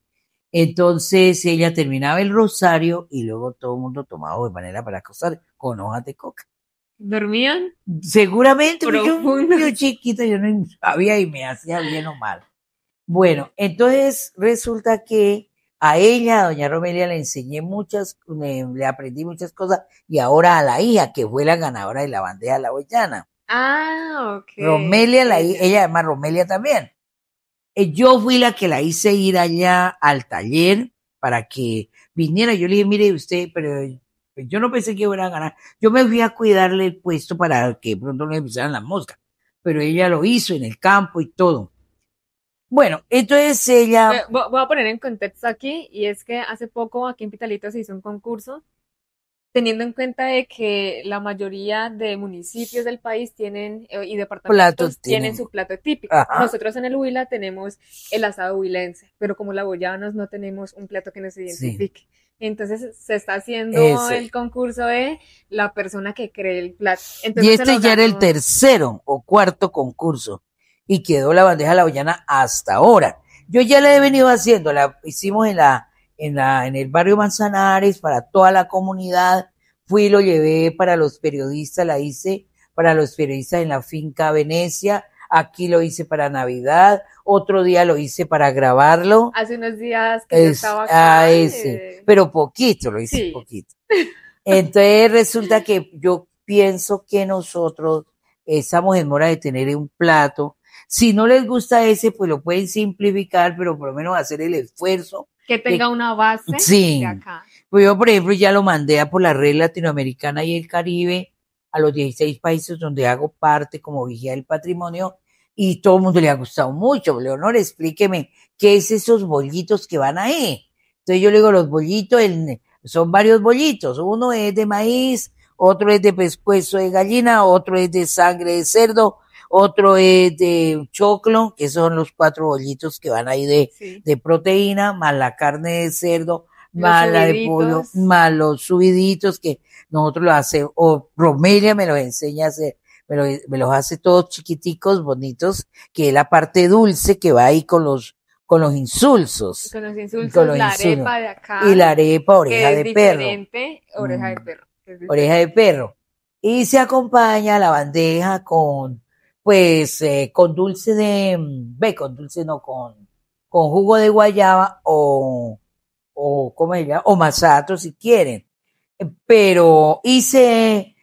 Entonces ella terminaba el rosario y luego todo el mundo tomaba de panela para acostar con hojas de coca. ¿Dormían? Seguramente, porque yo chiquita, yo no sabía y me hacía bien o mal. Bueno, entonces resulta que a ella, a doña Romelia, le enseñé le aprendí muchas cosas, y ahora a la hija, que fue la ganadora de la bandeja de la Boyana. Ah, ok. Romelia, ella además Romelia también. Yo fui la que la hice ir allá al taller para que viniera. Yo le dije, mire usted, pero yo no pensé que fuera a ganar. Yo me fui a cuidarle el puesto para que pronto no le pisaran las moscas, pero ella lo hizo en el campo y todo. Bueno, entonces ella... Voy a poner en contexto aquí, y es que hace poco aquí en Pitalito se hizo un concurso, teniendo en cuenta de que la mayoría de municipios del país tienen y departamentos tienen su plato típico. Ajá. Nosotros en el Huila tenemos el asado huilense, pero como laboyanos no tenemos un plato que nos identifique. Sí. Entonces se está haciendo el concurso de la persona que cree el plato. Entonces, y este ya era el tercero o cuarto concurso. y quedó la bandeja hawaiana hasta ahora. Yo ya la he venido haciendo, la hicimos en el barrio Manzanares para toda la comunidad, fui y lo llevé para los periodistas, la hice para los periodistas en la finca Venecia, aquí lo hice para Navidad, otro día lo hice para grabarlo. Hace unos días que yo estaba acá. Pero poquito, lo hice poquito. Entonces resulta que yo pienso que nosotros estamos en mora de tener un plato. Si no les gusta ese, pues lo pueden simplificar, pero por lo menos hacer el esfuerzo. Que tenga una base de acá. Pues yo, por ejemplo, ya lo mandé por la red latinoamericana y el Caribe a los 16 países donde hago parte como vigía del patrimonio y todo el mundo le ha gustado mucho. Leonor, explíqueme, ¿qué es esos bollitos que van ahí? Entonces yo le digo, los bollitos, son varios bollitos. Uno es de maíz, otro es de pescuezo de gallina, otro es de sangre de cerdo, otro es de choclo, que son los 4 bollitos que van ahí de proteína, más la carne de cerdo, más la de pollo, más los subiditos que nosotros lo hacemos, o Romelia me los enseña a hacer, me los hace todos chiquiticos, bonitos, que es la parte dulce que va ahí con los insulsos. Con los insulsos, la arepa de acá. Y la arepa oreja de perro. Oreja de perro. Oreja de perro. Y se acompaña la bandeja con, pues, con dulce con dulce no, con jugo de guayaba o ¿cómo se llama? O masato si quieren. Pero hice,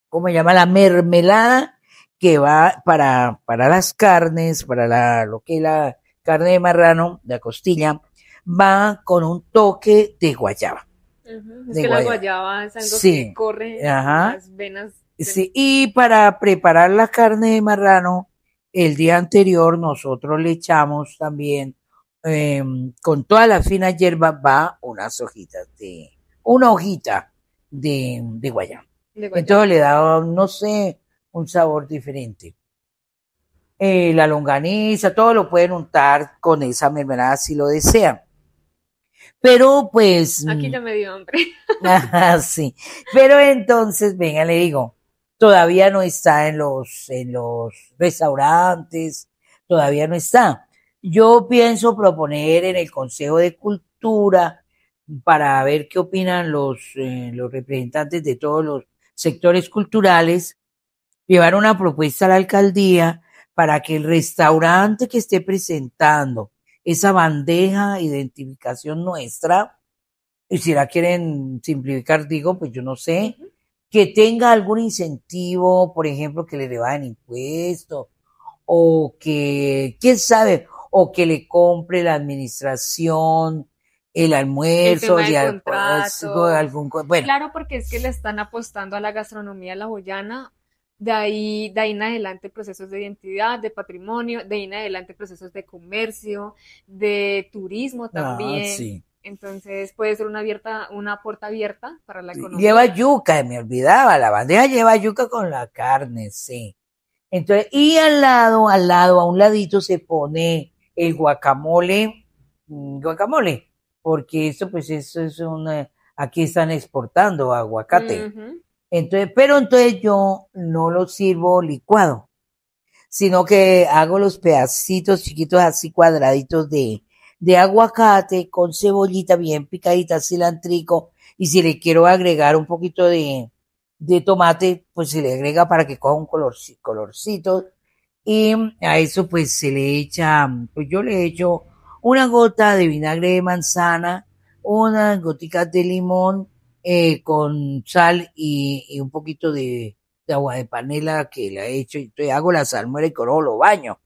¿cómo se llama? La mermelada que va para las carnes, para lo que es la carne de marrano, la costilla, va con un toque de guayaba. Es que la guayaba es algo que corre en las venas. Sí, y para preparar la carne de marrano, el día anterior nosotros le echamos también, con todas las finas hierbas, va una hojita de guayaba. Entonces le da, no sé, un sabor diferente. La longaniza, todo lo pueden untar con esa mermelada si lo desean. Pero pues... Aquí ya me dio hambre. Sí. Pero entonces, venga, le digo, todavía no está en los restaurantes, todavía no está. Yo pienso proponer en el Consejo de Cultura para ver qué opinan los representantes de todos los sectores culturales, llevar una propuesta a la alcaldía para que el restaurante que esté presentando esa bandeja identificación nuestra, y si la quieren simplificar, digo, pues yo no sé, que tenga algún incentivo, por ejemplo, que le rebajen impuestos, o que, quién sabe, o que le compre la administración el almuerzo, bueno. Claro, porque es que le están apostando a la gastronomía hawaiana. De ahí en adelante procesos de identidad, de patrimonio, de ahí en adelante procesos de comercio, de turismo también. Sí. Entonces puede ser una puerta abierta para la economía. Lleva yuca, me olvidaba, la bandeja lleva yuca con la carne, sí. Entonces, y al lado, a un ladito se pone el guacamole, porque eso es aquí están exportando aguacate. Entonces, pero entonces yo no lo sirvo licuado, sino que hago los pedacitos chiquitos así cuadraditos de aguacate con cebollita bien picadita, cilantrico, y si le quiero agregar un poquito de tomate, pues se le agrega para que coja un colorcito, y a eso pues se le echa, pues yo le echo una gota de vinagre de manzana, unas goticas de limón, con sal y un poquito de agua de panela que la he hecho, y entonces hago la salmuera y con lo baño,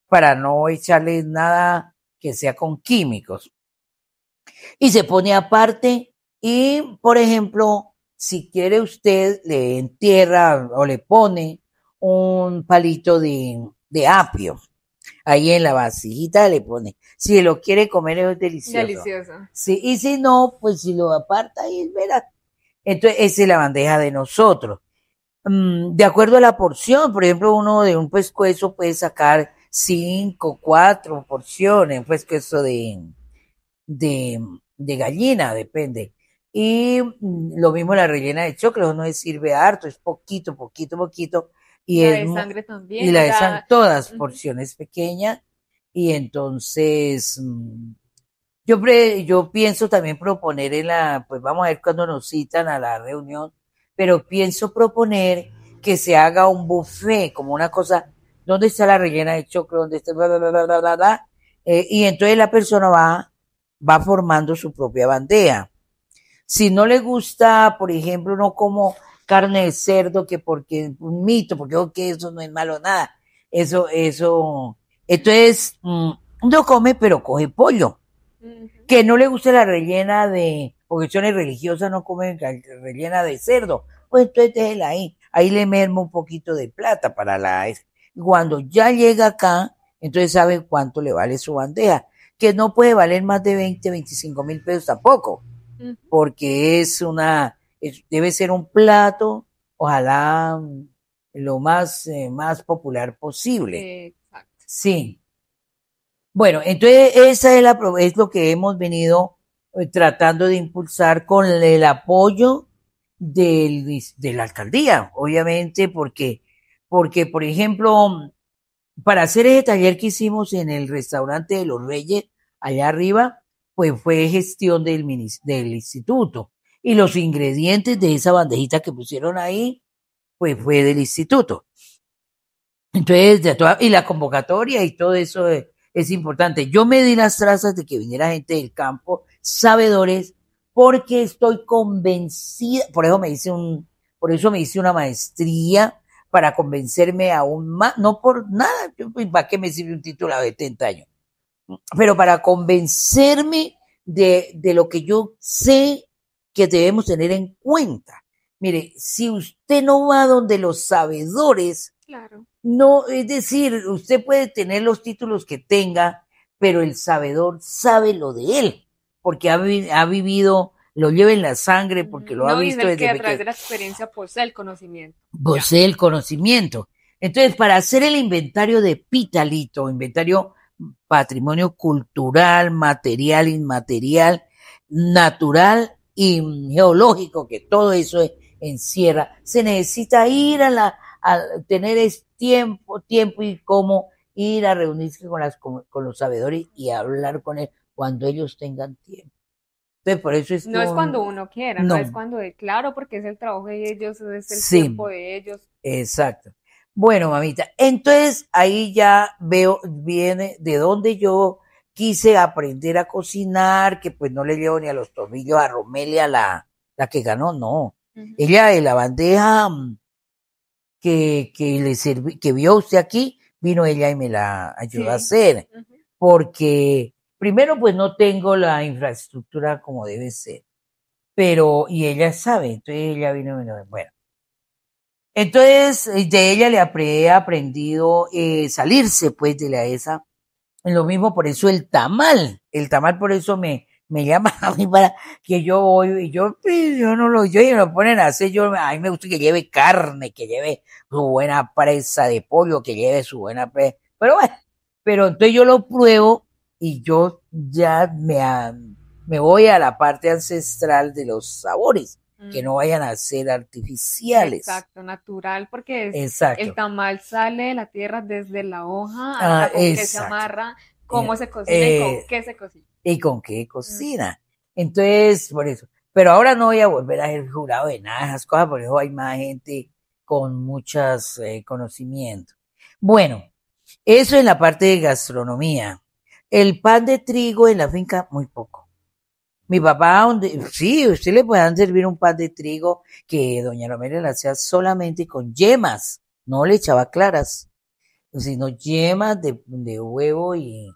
para no echarle nada que sea con químicos. Y se pone aparte, y por ejemplo, si quiere usted, le entierra o le pone un palito de apio. Ahí en la vasijita le pone. Si lo quiere comer es delicioso. Delicioso. Sí, y si no, pues si lo aparta ahí, verá. Entonces, esa es la bandeja de nosotros. De acuerdo a la porción, por ejemplo, uno de un pescuezo puede sacar 5, 4 porciones, un pescuezo de gallina, depende. Y lo mismo la rellena de choclo, no le sirve harto, es poquito, y La es de mu- sangre también, y o la de sea, todas ujú, porciones pequeñas, y entonces yo pienso también proponer pues vamos a ver cuándo nos citan a la reunión, pero pienso proponer que se haga un buffet, como una cosa, ¿dónde está la rellena de choclo? ¿Dónde está? Bla, bla, bla, bla, bla, bla, bla? Y entonces la persona va formando su propia bandeja. Si no le gusta, por ejemplo, no como carne de cerdo, que porque un mito, porque ok, eso no es malo nada. Entonces, no come, pero coge pollo. ujú, Que no le guste la rellena de, porque son religiosas, no comen rellena de cerdo. Pues entonces déjela ahí. Ahí le merma un poquito de plata para cuando ya llega acá, entonces sabe cuánto le vale su bandeja. Que no puede valer más de 20, 25 mil pesos tampoco, ujú, porque debe ser un plato, ojalá lo más popular posible. exacto. Sí. Bueno, entonces esa es lo que hemos venido tratando de impulsar con el apoyo de la alcaldía, obviamente, porque, por ejemplo, para hacer ese taller que hicimos en el restaurante de los Reyes, allá arriba, pues fue gestión del instituto. Y los ingredientes de esa bandejita que pusieron ahí, pues fue del instituto. Entonces, y la convocatoria y todo eso es importante. Yo me di las trazas de que viniera gente del campo, sabedores, porque estoy convencida, por eso me hice una maestría para convencerme aún más, no por nada, pues, ¿para qué me sirve un título de 70 años? Pero para convencerme de lo que yo sé que debemos tener en cuenta. Mire, si usted no va donde los sabedores, Claro. no, es decir, usted puede tener los títulos que tenga, pero el sabedor sabe lo de él, porque ha vivido, lo lleva en la sangre, porque lo ha No, y es visto el desde que a través pequeño, de la experiencia posee el conocimiento. Ya. posee el conocimiento. Entonces, para hacer el inventario de Pitalito, inventario patrimonio cultural, material, inmaterial, natural y geológico, que todo eso encierra, se necesita ir a tener tiempo y cómo ir a reunirse con los sabedores y hablar con él cuando ellos tengan tiempo. Entonces, por eso es que No es cuando uno quiera, no es no, cuando claro, porque es el trabajo de ellos, es el sí, tiempo de ellos. exacto. Bueno, mamita, entonces ahí ya veo, viene de donde yo quise aprender a cocinar, que pues no le llevo ni a los tornillos a Romelia, la que ganó, no. Ujú. Ella de la bandeja que vio usted aquí, vino ella y me la ayudó a Sí. hacer, Ujú. porque primero pues no tengo la infraestructura como debe ser, y ella sabe, entonces ella vino y me lo, bueno. Entonces, de ella he aprendido salirse, pues, de la esa. Lo mismo, por eso el tamal por eso me llama a mí para que yo voy, y yo no yo y me lo ponen a hacer, a mí me gusta que lleve carne, que lleve su buena presa de pollo, que lleve su buena presa, pero bueno, pero entonces yo lo pruebo y yo ya me voy a la parte ancestral de los sabores, que no vayan a ser artificiales. Exacto, natural, porque el Exacto. tamal sale de la tierra desde la hoja Ah, hasta con qué se exacto. amarra, Eh, cómo se cocina y con eh, qué se cocina. ¿Y con qué Mm. cocina? Entonces, por eso. Pero ahora no voy a volver a ser jurado de nada de esas cosas, por eso hay más gente con muchos conocimientos. Bueno, eso en la parte de gastronomía. El pan de trigo en la finca, muy poco. Mi papá, sí, usted le puedan servir un pan de trigo que doña Romero le hacía solamente con yemas, no le echaba claras, sino yemas de huevo y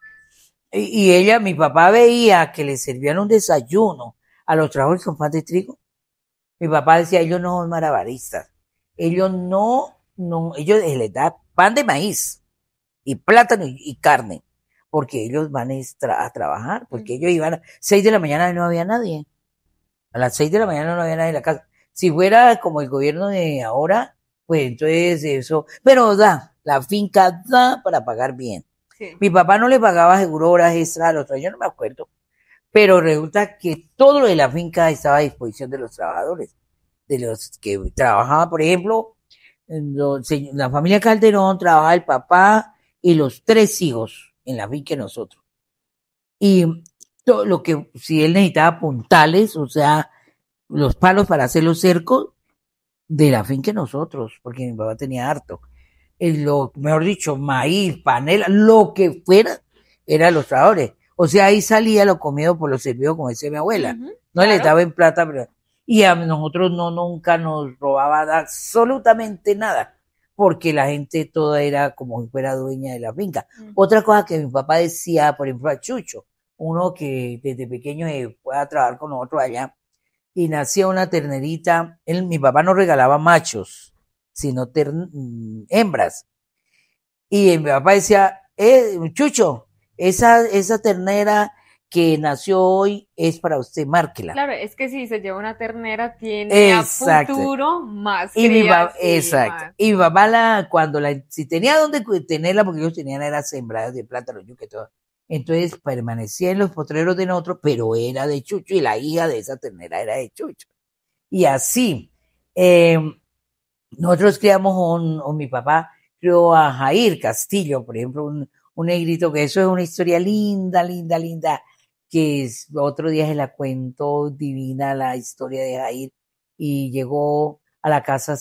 ella, mi papá veía que le servían un desayuno a los trabajadores con pan de trigo. Mi papá decía, ellos no son malabaristas. Ellos ellos les da pan de maíz y plátano y carne, porque ellos van a trabajar, porque ellos iban a 6 de la mañana y no había nadie. A las 6 de la mañana no había nadie en la casa. Si fuera como el gobierno de ahora, pues entonces eso, pero la finca da para pagar bien. Sí. Mi papá no le pagaba seguro horas extras a los otros, yo no me acuerdo, pero resulta que todo lo de la finca estaba a disposición de los trabajadores, de los que trabajaban, por ejemplo, La familia Calderón trabajaba el papá y los 3 hijos en la finca de nosotros. Y todo lo que, si él necesitaba puntales, o sea, los palos para hacer los cercos, de la finca de nosotros, porque mi papá tenía harto. Mejor dicho, maíz, panela, lo que fuera, eran los trabajadores. O sea, ahí salía lo comido por los servidos, como decía mi abuela. No claro. les daba en plata, pero... Y a nosotros nunca nos robaban absolutamente nada, porque la gente toda era como si fuera dueña de la finca. Otra cosa que mi papá decía, por ejemplo, a Chucho, uno que desde pequeño pueda trabajar con nosotros allá, y nacía una ternerita. Mi papá no regalaba machos, sino hembras. Y mi papá decía, Chucho, esa ternera que nació hoy es para usted, márquela. Claro, es que si se lleva una ternera, tiene Exacto. A futuro más y crías. Exacto. Más. Y mi papá, si tenía donde tenerla, porque ellos tenían eran sembradas de plátano, yuca y todo. Entonces permanecía en los potreros de nosotros, pero era de Chucho y la hija de esa ternera era de Chucho. Y así, nosotros criamos mi papá crió a Jair Castillo, por ejemplo, un negrito, que eso es una historia linda, linda, linda, que otro día se la cuento, divina la historia de Jair, y llegó a la casa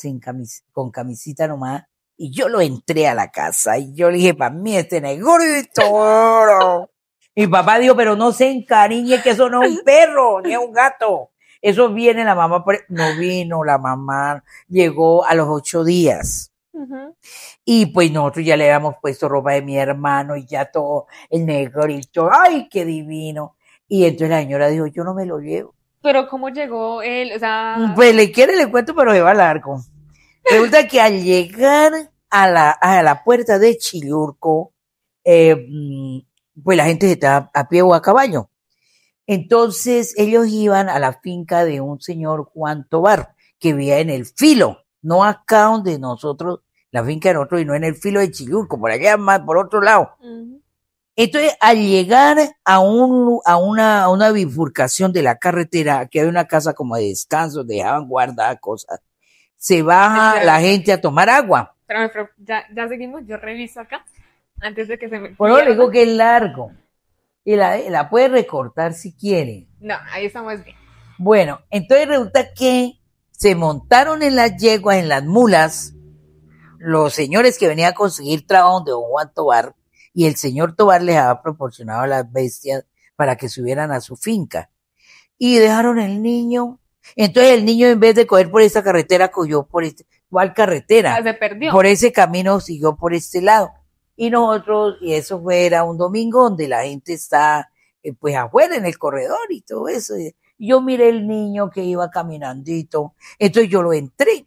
con camisita nomás, y yo lo entré a la casa, y yo le dije, para mí este negrito. Mi papá dijo, pero no se encariñe, que eso no es un perro, ni es un gato. Eso viene la mamá, no vino la mamá, llegó a los 8 días. Y pues nosotros ya le habíamos puesto ropa de mi hermano y ya todo el negrito, ¡ay, qué divino! Y entonces la señora dijo, yo no me lo llevo. Pero ¿cómo llegó él? O sea... Pues le cuento, pero se va largo. Resulta que al llegar a la puerta de Chillurco, pues la gente estaba a pie o a caballo. Entonces ellos iban a la finca de un señor Juan Tobar, que vivía en el Filo, no acá donde nosotros, la finca de nosotros, y no en el Filo de Chillurco, por allá más, por otro lado. Entonces, al llegar a una bifurcación de la carretera, que hay una casa como de descanso, dejaban guardadas cosas, se baja la gente a tomar agua. Pero ya seguimos, yo reviso acá, antes de que se me... Bueno, le digo que es largo. Y la puede recortar si quiere. No, ahí estamos bien. Bueno, entonces resulta que se montaron en las yeguas, en las mulas, los señores que venían a conseguir trabajo de don Juan Tobar, y el señor Tobar les había proporcionado a las bestias para que subieran a su finca. Y dejaron el niño. Entonces el niño, en vez de coger por esta carretera, cogió por ¿cuál carretera? Se perdió. Por ese camino siguió por este lado. Y nosotros, y eso era un domingo donde la gente está pues afuera en el corredor y todo eso. Y yo miré el niño que iba caminandito, entonces yo lo entré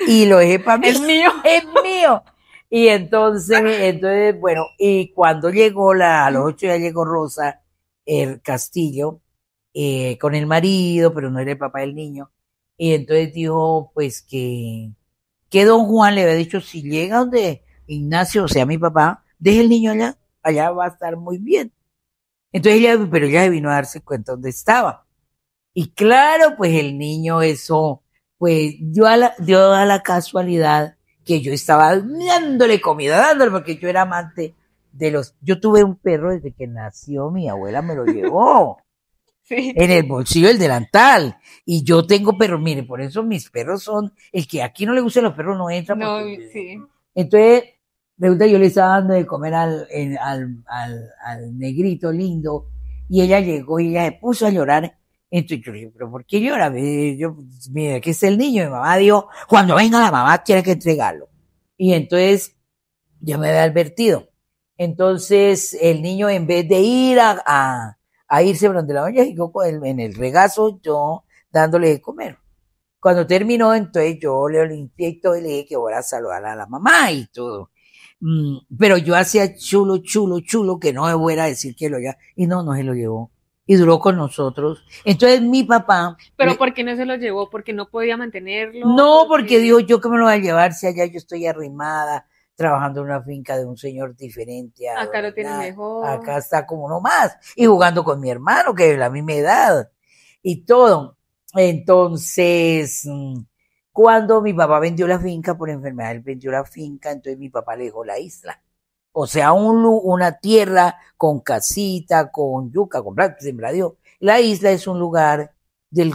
y lo dejé para mí. Es mío. Es mío. Y entonces, bueno, y cuando llegó a los 8 ya llegó Rosa, el Castillo, con el marido, pero no era el papá del niño. Y entonces dijo, pues que don Juan le había dicho, si llega donde Ignacio, o sea, mi papá, deje el niño allá va a estar muy bien. Entonces pero ella se vino a darse cuenta dónde estaba. Y claro, pues el niño pues dio a la casualidad que yo estaba dándole comida, porque yo era amante yo tuve un perro desde que nació, mi abuela me lo llevó. Sí. En el bolsillo del delantal. Y yo tengo perros, mire, por eso mis perros son, el que aquí no le gustan los perros no entra. No, sí. Entonces, resulta yo le estaba dando de comer al negrito lindo, y ella llegó y ella se puso a llorar. Entonces yo le dije, ¿pero por qué llora? Mira, aquí está el niño. Mi mamá dijo, cuando venga la mamá tiene que entregarlo. Y entonces, ya me había advertido. Entonces, el niño, en vez de ir a irse por donde la doña, llegó en el regazo, yo dándole de comer. Cuando terminó, entonces yo le limpié y todo y le dije que voy a saludar a la mamá y todo. Pero yo hacía chulo, que no me fuera a decir que lo llevaba. Y no se lo llevó. Y duró con nosotros. Entonces mi papá... ¿Pero por qué no se lo llevó? ¿Porque no podía mantenerlo? No, porque dijo, yo que me lo voy a llevar si allá yo estoy arrimada, trabajando en una finca de un señor diferente. Acá lo tiene mejor. Acá está como uno más. Y jugando con mi hermano, que es la misma edad. Y todo. Entonces, Cuando mi papá vendió la finca, por enfermedad él vendió la finca, entonces mi papá le dejó la isla. O sea, una tierra con casita, con yuca, con plata, sembradío. La isla es un lugar del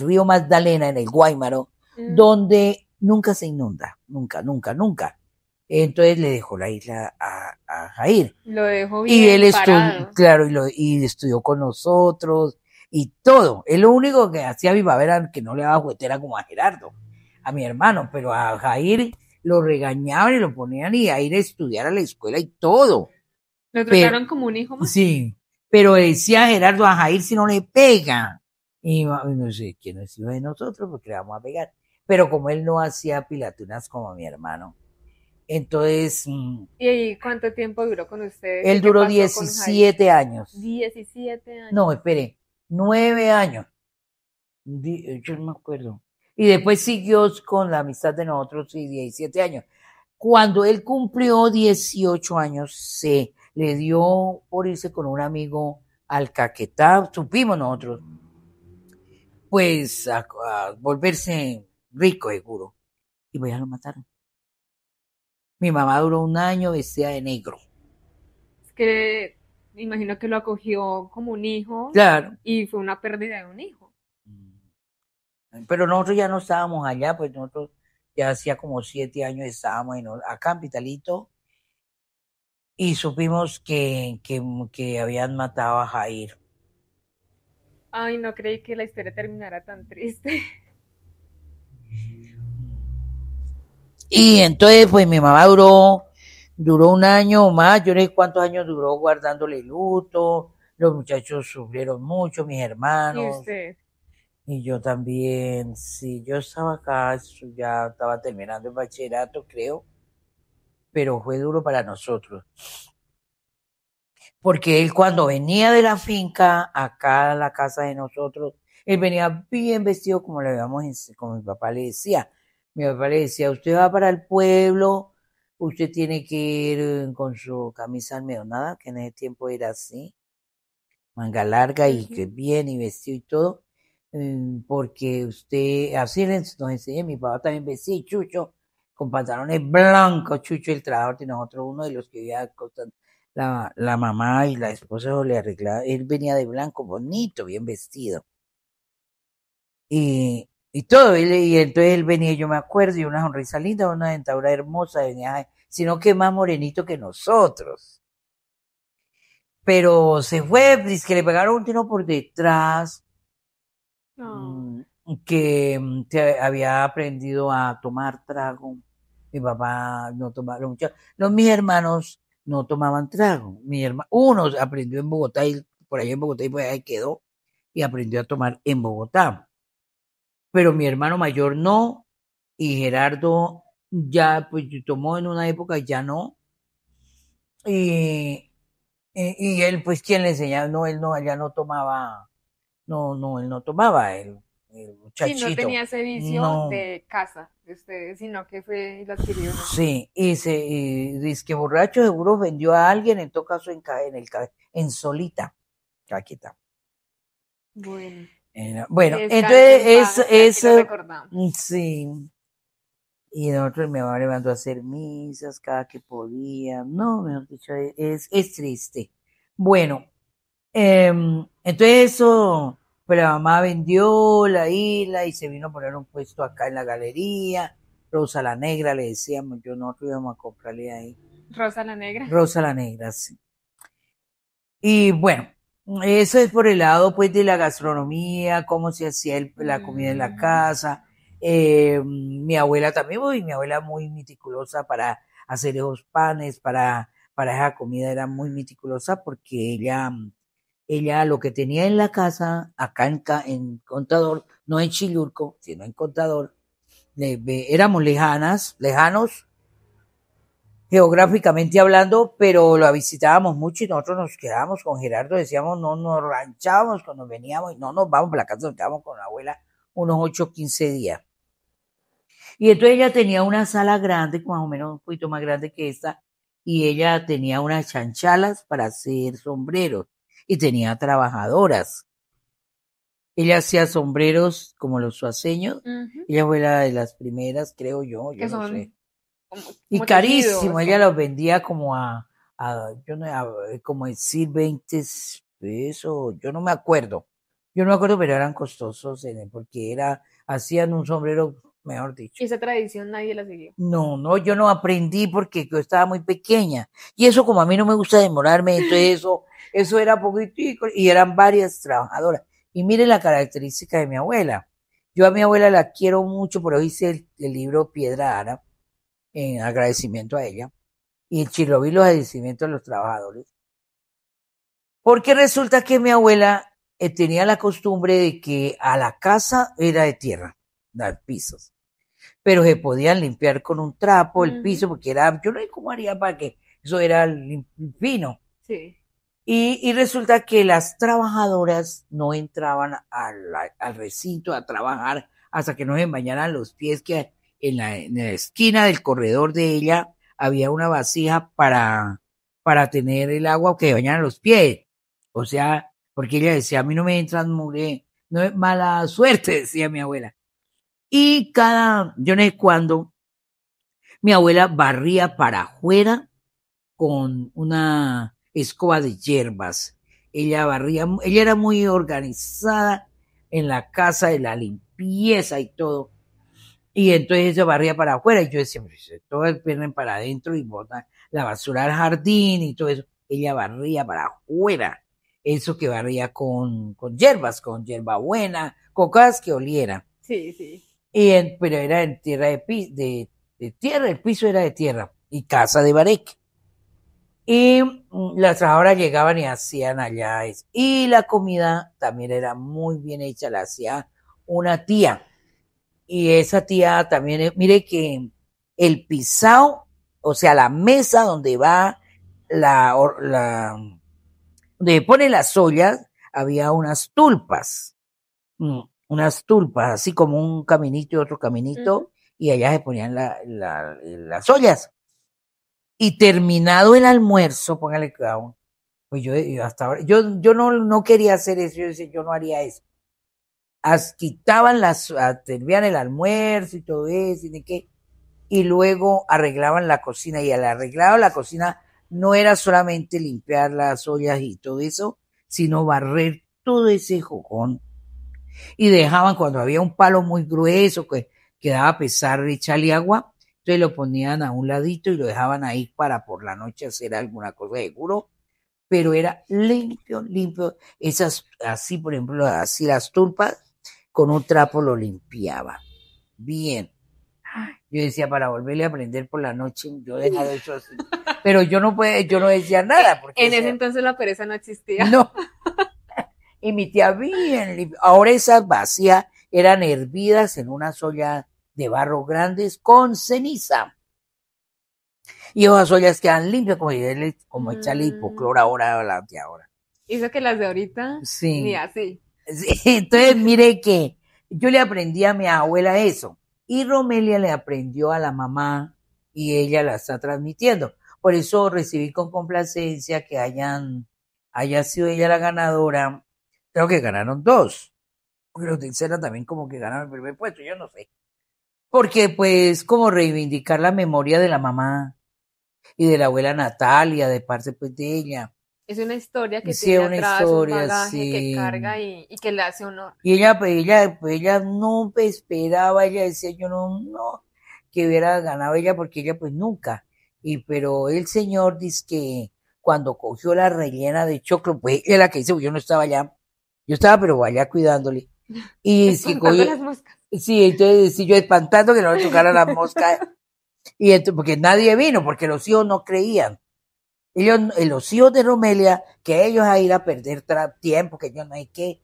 río Magdalena, en el Guáimaro, donde nunca se inunda, nunca, nunca, nunca. Entonces le dejó la isla a Jair. Lo dejó bien Y él parado. claro, y estudió con nosotros y todo. Él lo único que hacía a mi papá era que no le daba juguetera como a Gerardo, a mi hermano, pero a Jair lo regañaban y lo ponían y a ir a estudiar a la escuela y todo. Lo trataron como un hijo más. Sí, pero decía Gerardo, a Jair si no le pega. Y no sé quién es hijo de nosotros porque le vamos a pegar. Pero como él no hacía pilatunas como mi hermano, entonces... ¿Y cuánto tiempo duró con ustedes? Él duró 17 años. 17 años. No, espere, 9 años. Yo no me acuerdo. Y después siguió con la amistad de nosotros y 17 años. Cuando él cumplió 18 años, se le dio por irse con un amigo al Caquetá, supimos nosotros, pues a volverse rico seguro. Y pues ya lo mataron. Mi mamá duró un año vestida de negro. Es que me imagino que lo acogió como un hijo. Claro. Y fue una pérdida de un hijo. Pero nosotros ya no estábamos allá, pues nosotros ya hacía como 7 años estábamos acá en Pitalito y supimos que habían matado a Jair. Ay, no creí que la historia terminara tan triste. Y entonces, pues mi mamá duró un año o más, yo no sé cuántos años duró guardándole luto, los muchachos sufrieron mucho, mis hermanos. ¿Y usted? Y yo también, sí, yo estaba acá, ya estaba terminando el bachillerato, creo, pero fue duro para nosotros. Porque él cuando venía de la finca, acá a la casa de nosotros, él venía bien vestido como le habíamos, como mi papá le decía. Mi papá le decía, usted va para el pueblo, usted tiene que ir con su camisa almidonada, que en ese tiempo era así, manga larga y que bien y vestido y todo, porque usted, así nos enseñó, mi papá también vestía chucho, con pantalones blancos, chucho el trabajador de nosotros, uno de los que vivía la mamá y la esposa le arreglaba, él venía de blanco, bonito, bien vestido. Y todo, y entonces él venía, yo me acuerdo, y una sonrisa linda, una dentadura hermosa, venía, sino que más morenito que nosotros. Pero se fue, dice que le pegaron un tiro por detrás, que había aprendido a tomar trago. Mi papá no tomaba, mis hermanos no tomaban trago. Uno aprendió en Bogotá, y por ahí en Bogotá, y pues ahí quedó, y aprendió a tomar en Bogotá. Pero mi hermano mayor no, y Gerardo ya pues tomó en una época, ya no. Y él, pues, ¿quién le enseñaba? No, él no, ya no tomaba, él no tomaba, el muchachito. Sí, no tenía ese vicio de casa de ustedes, sino que fue y lo adquirió. Sí, y dice que borracho seguro vendió a alguien, en todo caso en Solita, Caqueta. Bueno. Bueno, entonces sí. Y nosotros mi mamá le mandó a hacer misas cada que podía. No, mejor dicho, es triste. Bueno, entonces eso, pues la mamá vendió la isla y se vino a poner un puesto acá en la galería. Rosa la Negra, le decíamos, nosotros íbamos a comprarle ahí. ¿Rosa la Negra? Rosa la Negra, sí. Y bueno, eso es por el lado pues de la gastronomía, cómo se hacía la comida en la casa. Mi abuela también, mi abuela muy meticulosa para hacer esos panes, para esa comida era muy meticulosa porque ella lo que tenía en la casa, acá en Contador, no en Chilurco, sino en Contador, éramos lejanos geográficamente hablando, pero la visitábamos mucho y nosotros nos quedábamos con Gerardo, decíamos, no nos ranchábamos cuando veníamos y no nos vamos para la casa, nos quedábamos con la abuela unos 8 o 15 días. Y entonces ella tenía una sala grande, más o menos un poquito más grande que esta, y ella tenía unas chanchalas para hacer sombreros y tenía trabajadoras. Ella hacía sombreros como los suaceños. Ujú. Ella fue la de las primeras, creo yo Que no sé. son como, Y como carísimo, tejidos, ella los vendía como yo no, como decir 20 pesos, yo no me acuerdo. Yo no me acuerdo, pero eran costosos porque hacían un sombrero, mejor dicho. y esa tradición nadie la siguió. No, yo no aprendí porque yo estaba muy pequeña. Y eso como a mí no me gusta demorarme, entonces eso era poquitico y eran varias trabajadoras. Y miren la característica de mi abuela. Yo a mi abuela la quiero mucho, pero hice el libro Piedra Ara en agradecimiento a ella. Y el Chirloví los agradecimientos a los trabajadores. Porque resulta que mi abuela tenía la costumbre de que a la casa era de tierra, dar pisos. Pero se podían limpiar con un trapo el piso, porque yo no sé cómo haría para que eso era fino. Sí. Y resulta que las trabajadoras no entraban al recinto a trabajar hasta que no se bañaran los pies, que en la esquina del corredor de ella había una vasija para tener el agua que bañaran los pies. O sea, porque ella decía, a mí no me entran mugre, no es mala suerte, decía mi abuela. Y yo no sé cuándo, mi abuela barría para afuera con una escoba de hierbas. Ella era muy organizada en la casa de la limpieza y todo. Y entonces ella barría para afuera y yo decía, todo el pierden para adentro y botan la basura al jardín y todo eso. Ella barría para afuera. Eso que barría con hierbas, con hierbabuena, con cosas que olieran. Sí, sí. Pero era en tierra de tierra, el piso era de tierra y casa de bareque. Y las trabajadoras llegaban y hacían allá eso. Y la comida también era muy bien hecha, la hacía una tía. Y esa tía también, mire que el pisao, o sea, la mesa donde va donde pone las ollas, había unas tulpas, así como un caminito y otro caminito, y allá se ponían las ollas. Y terminado el almuerzo, póngale cuidado, pues yo hasta ahora, yo no quería hacer eso, yo decía, yo no haría eso. Quitaban servían el almuerzo y todo eso, y luego arreglaban la cocina, y al arreglar la cocina no era solamente limpiar las ollas y todo eso, sino barrer todo ese jugón. Y dejaban, cuando había un palo muy grueso que quedaba pesar, echarle agua, entonces lo ponían a un ladito y lo dejaban ahí para por la noche hacer alguna cosa seguro, pero era limpio, limpio. Esas, así por ejemplo, así las tulpas, con un trapo lo limpiaba. Bien. Yo decía, para volverle a aprender por la noche, yo dejaba eso así. Pero yo no decía nada. Porque en ese entonces la pereza no existía. No. Y mi tía bien limpia. Ahora esas vacías eran hervidas en una olla de barro grandes con ceniza. Y esas ollas quedan limpias como echarle hipoclor ahora a las de ahora. Hizo que las de ahorita, sí. Ni así. Sí, entonces mire que yo le aprendí a mi abuela eso. Y Romelia le aprendió a la mamá y ella la está transmitiendo. Por eso recibí con complacencia que haya sido ella la ganadora. Creo que ganaron 2. Pero tercera también como que ganaron el primer puesto, yo no sé. Porque pues como reivindicar la memoria de la mamá y de la abuela Natalia, de parte pues de ella. Es una historia que sí, tiene una atrás historia, un bagaje sí. que carga y que le hace honor. Y ella no esperaba, ella decía, yo no, que hubiera ganado ella, porque ella pues nunca. Pero el señor dice que cuando cogió la rellena de choclo, pues ella la que dice, yo no estaba allá, yo estaba pero allá cuidándole. Y si cogió, las moscas. Sí, entonces yo espantando que no le tocaran las moscas. Y entonces, porque nadie vino, porque los hijos no creían. Los hijos de Romelia, que ellos a ir a perder tiempo, que yo no hay qué.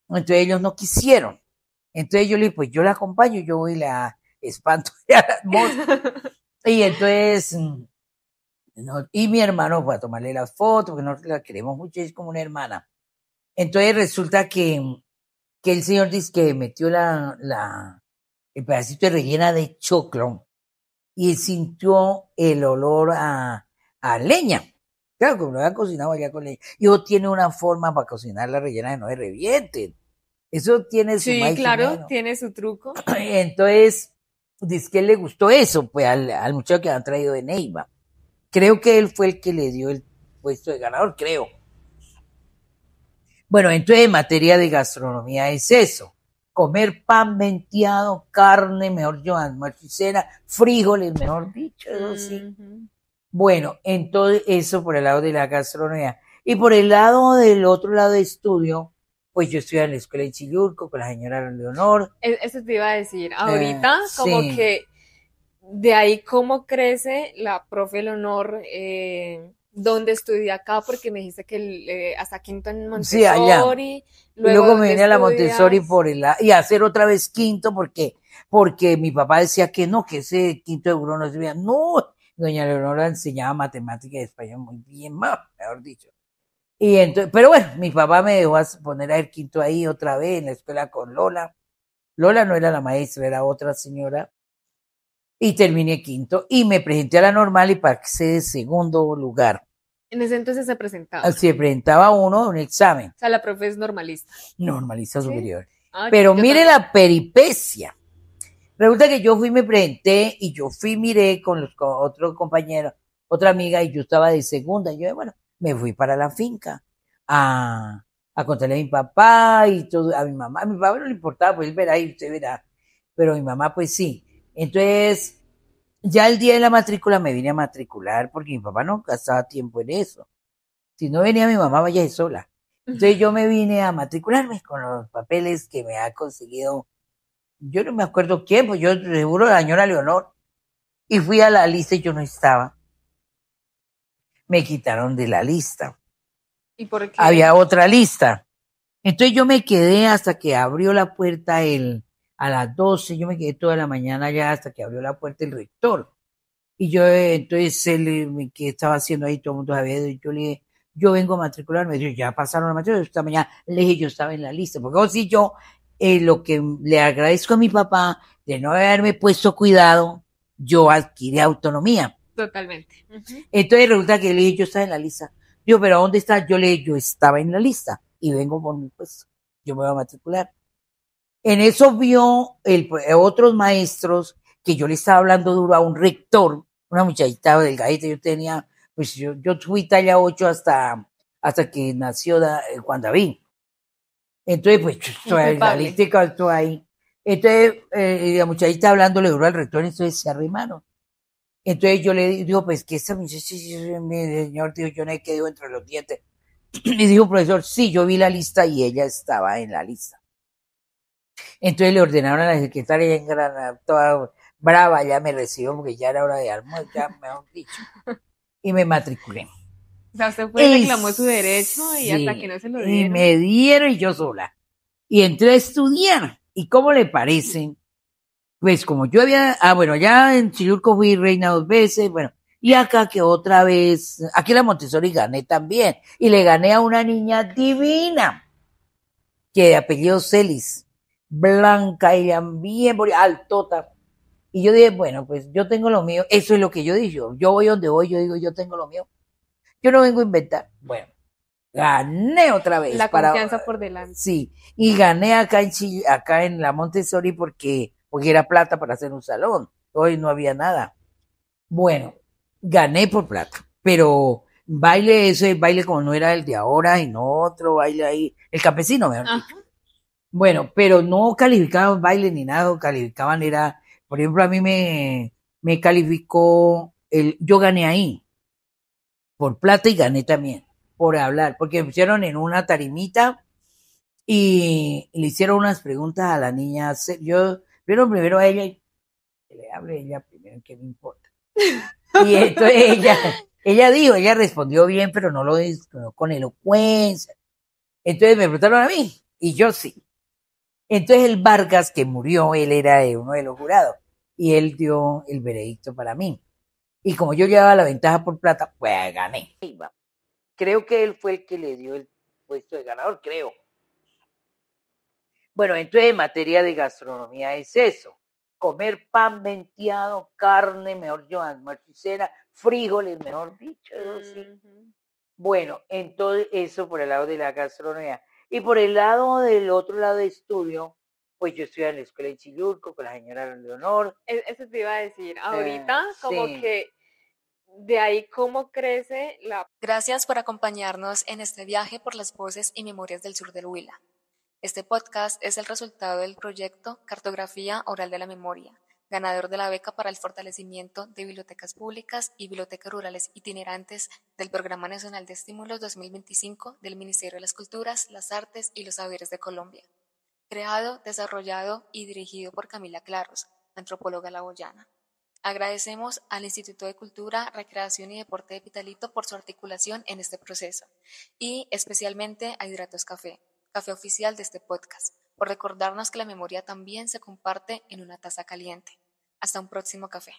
Entonces ellos no quisieron. Entonces yo le dije, pues yo la acompaño, yo voy y la espanto a las moscas. Y entonces, y mi hermano fue a tomarle las fotos, porque nosotros la queremos mucho, es como una hermana. Entonces resulta que el señor dice que metió el pedacito de rellena de choclo y sintió el olor a leña. Claro, como lo habían cocinado allá con leña. Y tiene una forma para cocinar la rellena que no se revienten. Eso tiene su Sí, más y su claro, menos. tiene su truco. Entonces, dice que le gustó eso, pues al muchacho que han traído de Neiva. Creo que él fue el que le dio el puesto de ganador, creo. Bueno, entonces en materia de gastronomía es eso. Comer pan venteado, carne, mejor yo, almuerzo y cena, frijoles, mejor dicho, eso sí. Bueno, entonces eso por el lado de la gastronomía. Y por el lado del otro lado de estudio, pues yo estoy en la escuela de Chillurco con la señora Leonor. Eso te iba a decir. Ahorita, como Sí. que de ahí cómo crece la profe Leonor, dónde estudia acá, porque me dijiste que hasta quinto en Sí, allá. Montessori, Y luego luego me dónde vine a la Montessori estudias. por y hacer otra vez quinto porque mi papá decía que no, que ese quinto de uno no servía. No, doña Leonora enseñaba matemática y español muy bien, mejor dicho. Y entonces, pero bueno, mi papá me dejó poner a el quinto ahí otra vez en la escuela con Lola. Lola no era la maestra, era otra señora. Y terminé quinto y me presenté a la normal y pasé de segundo lugar. En ese entonces se presentaba. Se presentaba uno a un examen. O sea, la profe es normalista. Normalista ¿Sí? superior. Ah, Pero yo mire también. la peripecia. Resulta que yo fui, me presenté y yo fui, miré con otro compañero, otra amiga, y yo estaba de segunda. Y yo, bueno, me fui para la finca a contarle a mi papá y todo, a mi mamá. A mi papá no le importaba, pues él verá y usted verá. Pero mi mamá, pues sí. Entonces, ya el día de la matrícula me vine a matricular porque mi papá no gastaba tiempo en eso. Si no venía mi mamá, vaya sola. Entonces yo me vine a matricularme con los papeles que me ha conseguido, yo no me acuerdo quién, pues yo seguro la señora Leonor. Y fui a la lista y yo no estaba. Me quitaron de la lista. ¿Y por qué? Había otra lista. Entonces yo me quedé hasta que abrió la puerta a las 12, yo me quedé toda la mañana allá hasta que abrió la puerta el rector. Y yo, entonces, ¿qué estaba haciendo ahí? Todo el mundo sabía. Yo le dije, yo vengo a matricularme. Me dijo, ya pasaron la matrícula. Esta mañana le dije, yo estaba en la lista. Porque si yo, lo que le agradezco a mi papá de no haberme puesto cuidado, yo adquirí autonomía. Totalmente. Entonces resulta que le dije, yo estaba en la lista. Digo, pero ¿dónde estás? Yo le dije, yo estaba en la lista y vengo por mi puesto. Yo me voy a matricular. En eso vio otros maestros que yo le estaba hablando duro a un rector, una muchachita delgadita, yo tenía, pues yo fui talla 8 hasta que nació Juan David. Entonces, pues, yo estoy delgadita, estoy ahí. Entonces, la muchachita hablándole duro al rector, entonces se arrimaron. Entonces yo le digo, pues que esta muchacha, mi señor, dijo, yo no he quedado entre los dientes. Y dijo, profesor, sí, yo vi la lista y ella estaba en la lista. Entonces le ordenaron a la secretaria en Granada, toda brava, ya me recibió porque ya era hora de almuerzo, ya mejor dicho. Y me matriculé. O sea, usted fue y reclamó su derecho y hasta que no se lo dieron. Y me dieron y yo sola. Y entré a estudiar. ¿Y cómo le parece? Pues como yo había, bueno, ya en Chilurco fui reina 2 veces, bueno, y acá que otra vez, aquí en la Montessori gané también. Y le gané a una niña divina, que de apellido Celis, blanca, ella bien altota. Y yo dije, bueno, pues yo tengo lo mío, eso es lo que yo digo. Yo voy donde voy, yo digo, yo tengo lo mío. Yo no vengo a inventar. Bueno, gané otra vez. La confianza por delante. Sí, y gané acá acá en la Montessori porque era plata para hacer un salón. Hoy no había nada. Bueno, gané por plata, pero ese baile como no era el de ahora, y no otro baile ahí, el campesino, mejor dicho. Bueno, pero no calificaban baile ni nada, calificaban era, por ejemplo, a mí me calificó, yo gané ahí, por plata y gané también, por hablar, porque me pusieron en una tarimita y le hicieron unas preguntas a la niña, yo, vieron primero a ella y que le hable ella primero, que me importa. Y entonces ella respondió bien, pero no lo dijo con elocuencia. Entonces me preguntaron a mí, y yo sí. Entonces el Vargas, que murió, él era uno de los jurados, y él dio el veredicto para mí. Y como yo llevaba la ventaja por plata, pues gané. Creo que él fue el que le dio el puesto de ganador, creo. Bueno, entonces en materia de gastronomía es eso. Comer pan venteado, carne, mejor yo, almuerzo y cena, frijoles, mejor dicho, eso sí. Bueno, entonces eso por el lado de la gastronomía. Y por el lado del otro lado de estudio, pues yo estoy en la escuela de Chilurco con la señora Leonor. Eso te iba a decir, ahorita como Sí. que de ahí cómo crece la... Gracias por acompañarnos en este viaje por las voces y memorias del sur del Huila. Este podcast es el resultado del proyecto Cartografía Oral de la Memoria, ganador de la beca para el fortalecimiento de bibliotecas públicas y bibliotecas rurales itinerantes del Programa Nacional de Estímulos 2025 del Ministerio de las Culturas, las Artes y los Saberes de Colombia. Creado, desarrollado y dirigido por Camila Claros, antropóloga laboyana. Agradecemos al Instituto de Cultura, Recreación y Deporte de Pitalito por su articulación en este proceso y especialmente a Hidratos Café, café oficial de este podcast, por recordarnos que la memoria también se comparte en una taza caliente. Hasta un próximo café.